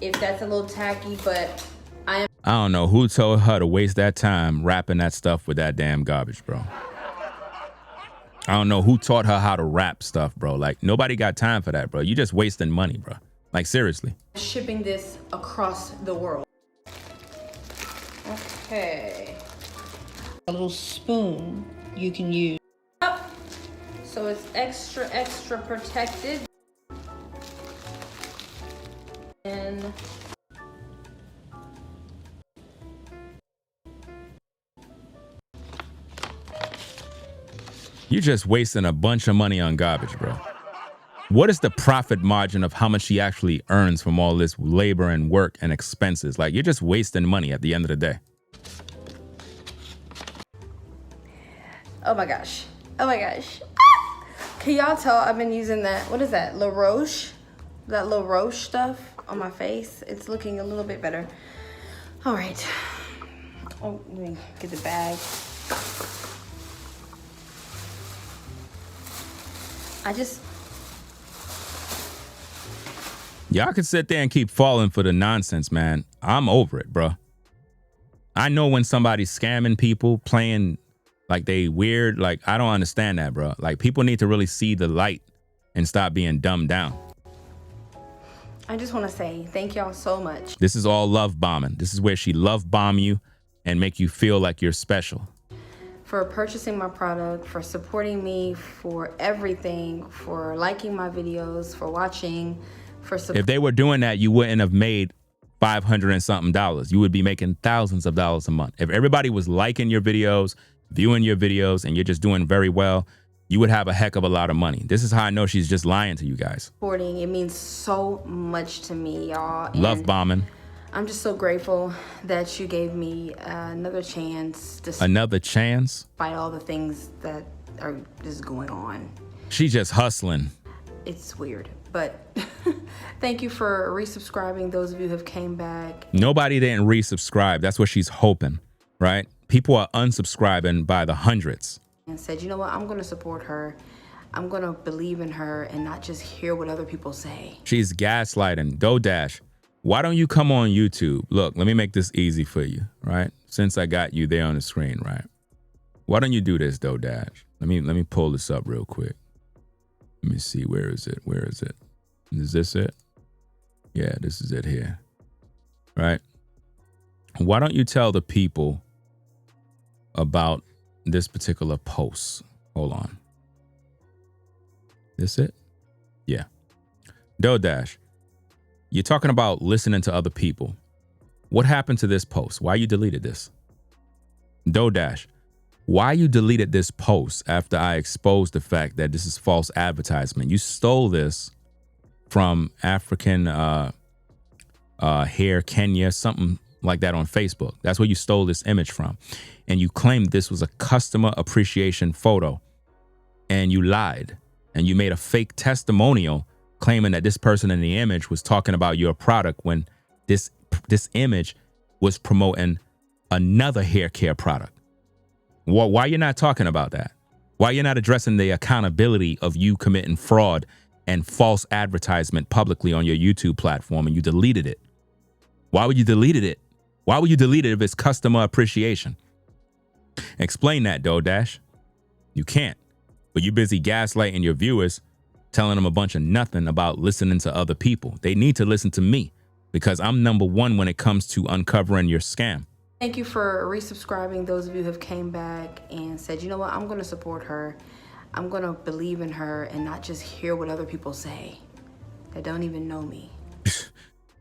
Speaker 2: if that's a little tacky, but I
Speaker 1: don't know who told her to waste that time wrapping that stuff with that damn garbage, bro. I don't know who taught her how to wrap stuff, bro. Like, nobody got time for that, bro. You just wasting money, bro. Like, seriously.
Speaker 2: shipping this across the world. Okay.
Speaker 4: A little spoon you can use.
Speaker 2: So it's extra protected. And
Speaker 1: You're just wasting a bunch of money on garbage, bro. What is the profit margin of how much she actually earns from all this labor and work and expenses? Like, you're just wasting money at the end of the day.
Speaker 2: Oh my gosh. Oh my gosh. Can y'all tell I've been using that, what is that, La Roche? That La Roche stuff on my face. It's looking a little bit better. All right. Oh, let me get the bag.
Speaker 1: Y'all can sit there and keep falling for the nonsense, man. I'm over it, bro. I know when somebody's scamming people, playing like they weird. Like, I don't understand that, bro. Like, people need to really see the light and stop being dumbed down.
Speaker 2: I just want to say thank y'all so much.
Speaker 1: This is all love bombing. This is where she love bomb you and make you feel like you're special.
Speaker 2: For purchasing my product, for supporting me, for everything, for liking my videos, for watching,
Speaker 1: if they were doing that, you wouldn't have made $500 and something. You would be making thousands of dollars a month. If everybody was liking your videos, viewing your videos, and you're just doing very well, you would have a heck of a lot of money. This is how I know she's just lying to you guys.
Speaker 2: Supporting, it means so much to me, y'all.
Speaker 1: Love bombing.
Speaker 2: I'm just so grateful that you gave me another chance.
Speaker 1: Another chance?
Speaker 2: Despite all the things that are just going on.
Speaker 1: She's just hustling.
Speaker 2: It's weird, but thank you for resubscribing. Those of you who have came back.
Speaker 1: Nobody didn't resubscribe. That's what she's hoping, right? People are unsubscribing by the hundreds.
Speaker 2: And said, you know what? I'm going to support her. I'm going to believe in her and not just hear what other people say.
Speaker 1: She's gaslighting. DoDash, why don't you come on YouTube? Look, let me make this easy for you, right? Since I got you there on the screen, right? Why don't you do this, DoDash? Let me pull this up real quick. Let me see. Where is it? Where is it? Is this it? Yeah, this is it here. Right? Why don't you tell the people about this particular post? Hold on. This it? Yeah. DoDash, you're talking about listening to other people. What happened to this post? Why you deleted this? DoDash, why you deleted this post after I exposed the fact that this is false advertisement? You stole this from African Hair Kenya, something like that on Facebook. That's where you stole this image from. And you claimed this was a customer appreciation photo. And you lied. And you made a fake testimonial claiming that this person in the image was talking about your product when this image was promoting another hair care product. Why you're not talking about that? Why you're not addressing the accountability of you committing fraud and false advertisement publicly on your YouTube platform, and you deleted it? Why would you delete it? Why would you delete it if it's customer appreciation? Explain that, DoDash. You can't. But you're busy gaslighting your viewers, telling them a bunch of nothing about listening to other people. They need to listen to me because I'm number one when it comes to uncovering your scam.
Speaker 2: Thank you for resubscribing. Those of you who have came back and said, you know what, I'm going to support her. I'm going to believe in her and not just hear what other people say that don't even know me.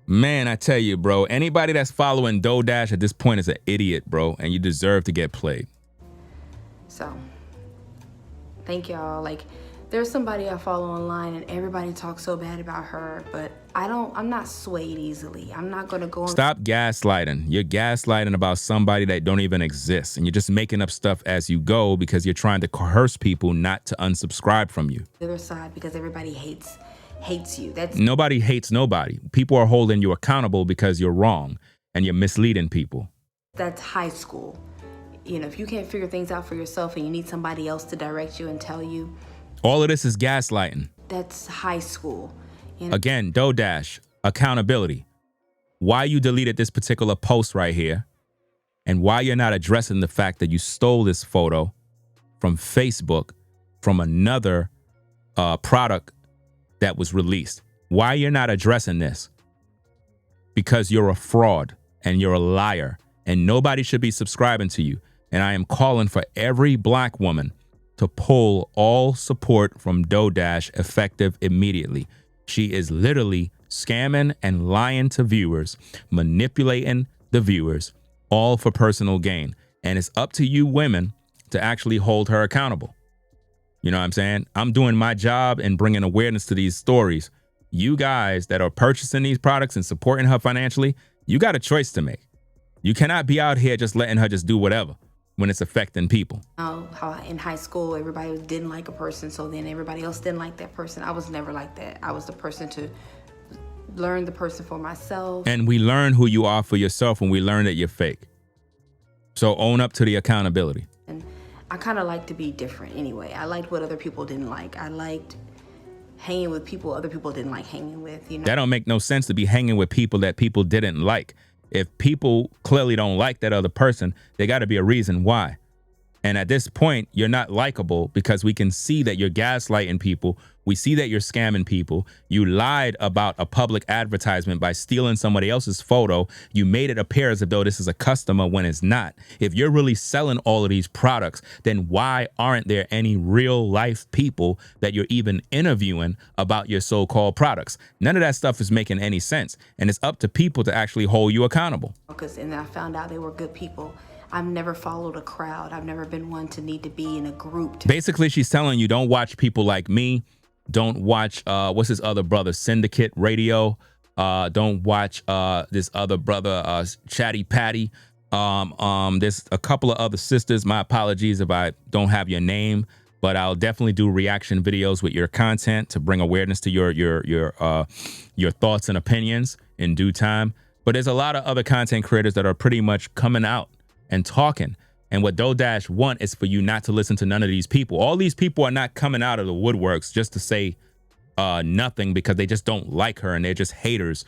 Speaker 1: Man, I tell you, bro, anybody that's following DoDash at this point is an idiot, bro, and you deserve to get played.
Speaker 2: So, thank y'all. Like, there's somebody I follow online and everybody talks so bad about her, but I'm not swayed easily. I'm not going to go.
Speaker 1: Stop gaslighting. You're gaslighting about somebody that don't even exist. And you're just making up stuff as you go because you're trying to coerce people not to unsubscribe from you.
Speaker 2: The other side, because everybody hates you.
Speaker 1: Nobody hates nobody. People are holding you accountable because you're wrong and you're misleading people.
Speaker 2: That's high school. You know, if you can't figure things out for yourself and you need somebody else to direct you and tell you.
Speaker 1: All of this is gaslighting.
Speaker 2: That's high school. You know?
Speaker 1: Again, DoDash, accountability. Why you deleted this particular post right here and why you're not addressing the fact that you stole this photo from Facebook from another product that was released. Why you're not addressing this? Because you're a fraud and you're a liar and nobody should be subscribing to you. And I am calling for every black woman to pull all support from DoDash effective immediately. She is literally scamming and lying to viewers, manipulating the viewers, all for personal gain. And it's up to you women to actually hold her accountable. You know what I'm saying? I'm doing my job and bringing awareness to these stories. You guys that are purchasing these products and supporting her financially, you got a choice to make. You cannot be out here just letting her just do whatever. when it's affecting people.
Speaker 4: How in high school everybody didn't like a person, so then everybody else didn't like that person. I was never like that. I was the person to learn the person for myself.
Speaker 1: And we learn who you are for yourself when we learn that you're fake. So own up to the accountability.
Speaker 4: And I kind of like to be different anyway. I liked what other people didn't like. I liked hanging with people other people didn't like hanging with, you know.
Speaker 1: That don't make no sense to be hanging with people that people didn't like. If people clearly don't like that other person, there got to be a reason why. And at this point, you're not likable because we can see that you're gaslighting people. We see that you're scamming people. You lied about a public advertisement by stealing somebody else's photo. You made it appear as though this is a customer when it's not. If you're really selling all of these products, then why aren't there any real life people that you're even interviewing about your so-called products? None of that stuff is making any sense. And it's up to people to actually hold you accountable.
Speaker 4: And I found out they were good people. I've never followed a crowd. I've never been one to need to be in a group.
Speaker 1: Basically, she's telling you, don't watch people like me. Don't watch, what's his other brother, Syndicate Radio. Don't watch this other brother, Chatty Patty. There's a couple of other sisters. My apologies if I don't have your name, but I'll definitely do reaction videos with your content to bring awareness to your thoughts and opinions in due time. But there's a lot of other content creators that are pretty much coming out and talking. And what DoDash want is for you not to listen to none of these people. All these people are not coming out of the woodworks just to say nothing because they just don't like her and they're just haters.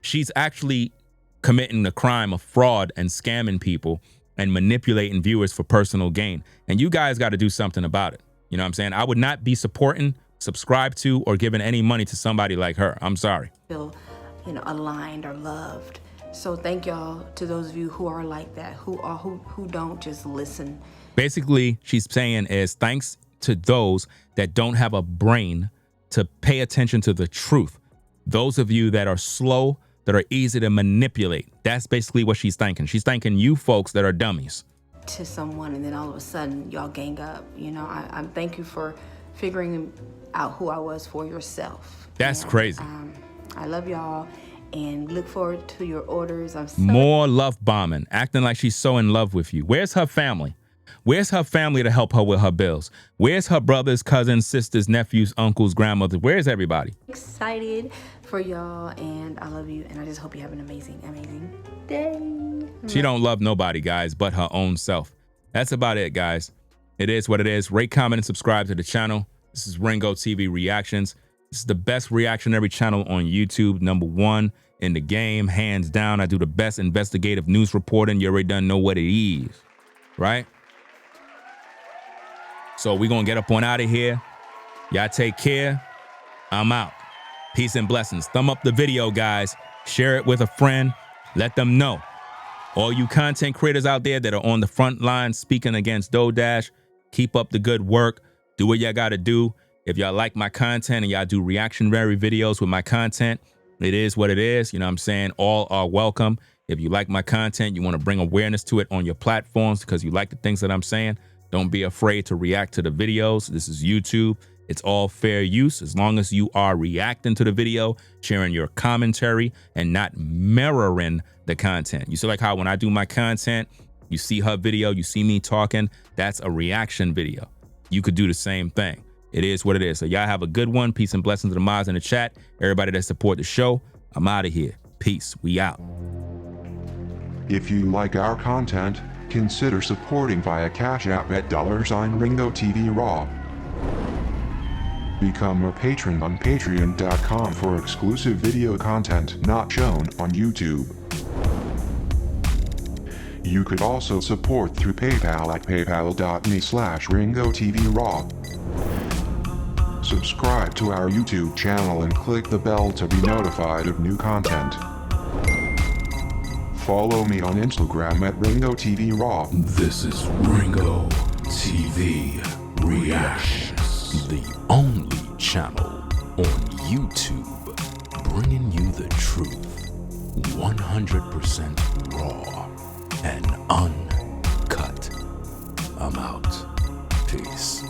Speaker 1: She's actually committing the crime of fraud and scamming people and manipulating viewers for personal gain. And you guys got to do something about it. You know what I'm saying? I would not be supporting, subscribe to, or giving any money to somebody like her. I'm sorry.
Speaker 4: Feel, aligned or loved. So thank y'all to those of you who are like that, who don't just listen.
Speaker 1: Basically, she's saying is thanks to those that don't have a brain to pay attention to the truth. Those of you that are slow, that are easy to manipulate. That's basically what she's thanking. She's thanking you folks that are dummies.
Speaker 4: To someone, and then all of a sudden y'all gang up. I thank you for figuring out who I was for yourself.
Speaker 1: That's crazy.
Speaker 4: I love y'all. And look forward to your orders.
Speaker 1: More love bombing, acting like she's so in love with you. Where's her family? Where's her family to help her with her bills? Where's her brothers, cousins, sisters, nephews, uncles, grandmothers? Where's everybody?
Speaker 4: Excited for y'all, and I love you, and I just hope you have an amazing, amazing day.
Speaker 1: She don't love nobody, guys, but her own self. That's about it, guys. It is what it is. Rate, comment, and subscribe to the channel. This is Ringo TV Reactions. This is the best reactionary channel on YouTube, #1 in the game, hands down. I do the best investigative news reporting. You already done know what it is, right? So we're going to get up on out of here. Y'all take care. I'm out. Peace and blessings. Thumb up the video, guys. Share it with a friend. Let them know. All you content creators out there that are on the front line speaking against DoDash, keep up the good work. Do what y'all got to do. If y'all like my content and y'all do reactionary videos with my content, it is what it is. You know what I'm saying? All are welcome. If you like my content, you want to bring awareness to it on your platforms because you like the things that I'm saying, don't be afraid to react to the videos. This is YouTube. It's all fair use as long as you are reacting to the video, sharing your commentary, and not mirroring the content. You see like how when I do my content, you see her video, you see me talking, that's a reaction video. You could do the same thing. It is what it is. So y'all have a good one. Peace and blessings to the mods in the chat. Everybody that support the show, I'm out of here. Peace. We out.
Speaker 5: If you like our content, consider supporting via Cash App at $Ringo TV Raw. Become a patron on patreon.com for exclusive video content not shown on YouTube. You could also support through PayPal at paypal.me/Ringo TV Raw. Subscribe to our YouTube channel and click the bell to be notified of new content. Follow me on Instagram at Ringo TV Raw.
Speaker 6: This is Ringo TV Reactions, the only channel on YouTube bringing you the truth, 100% raw and uncut. I'm out. Peace.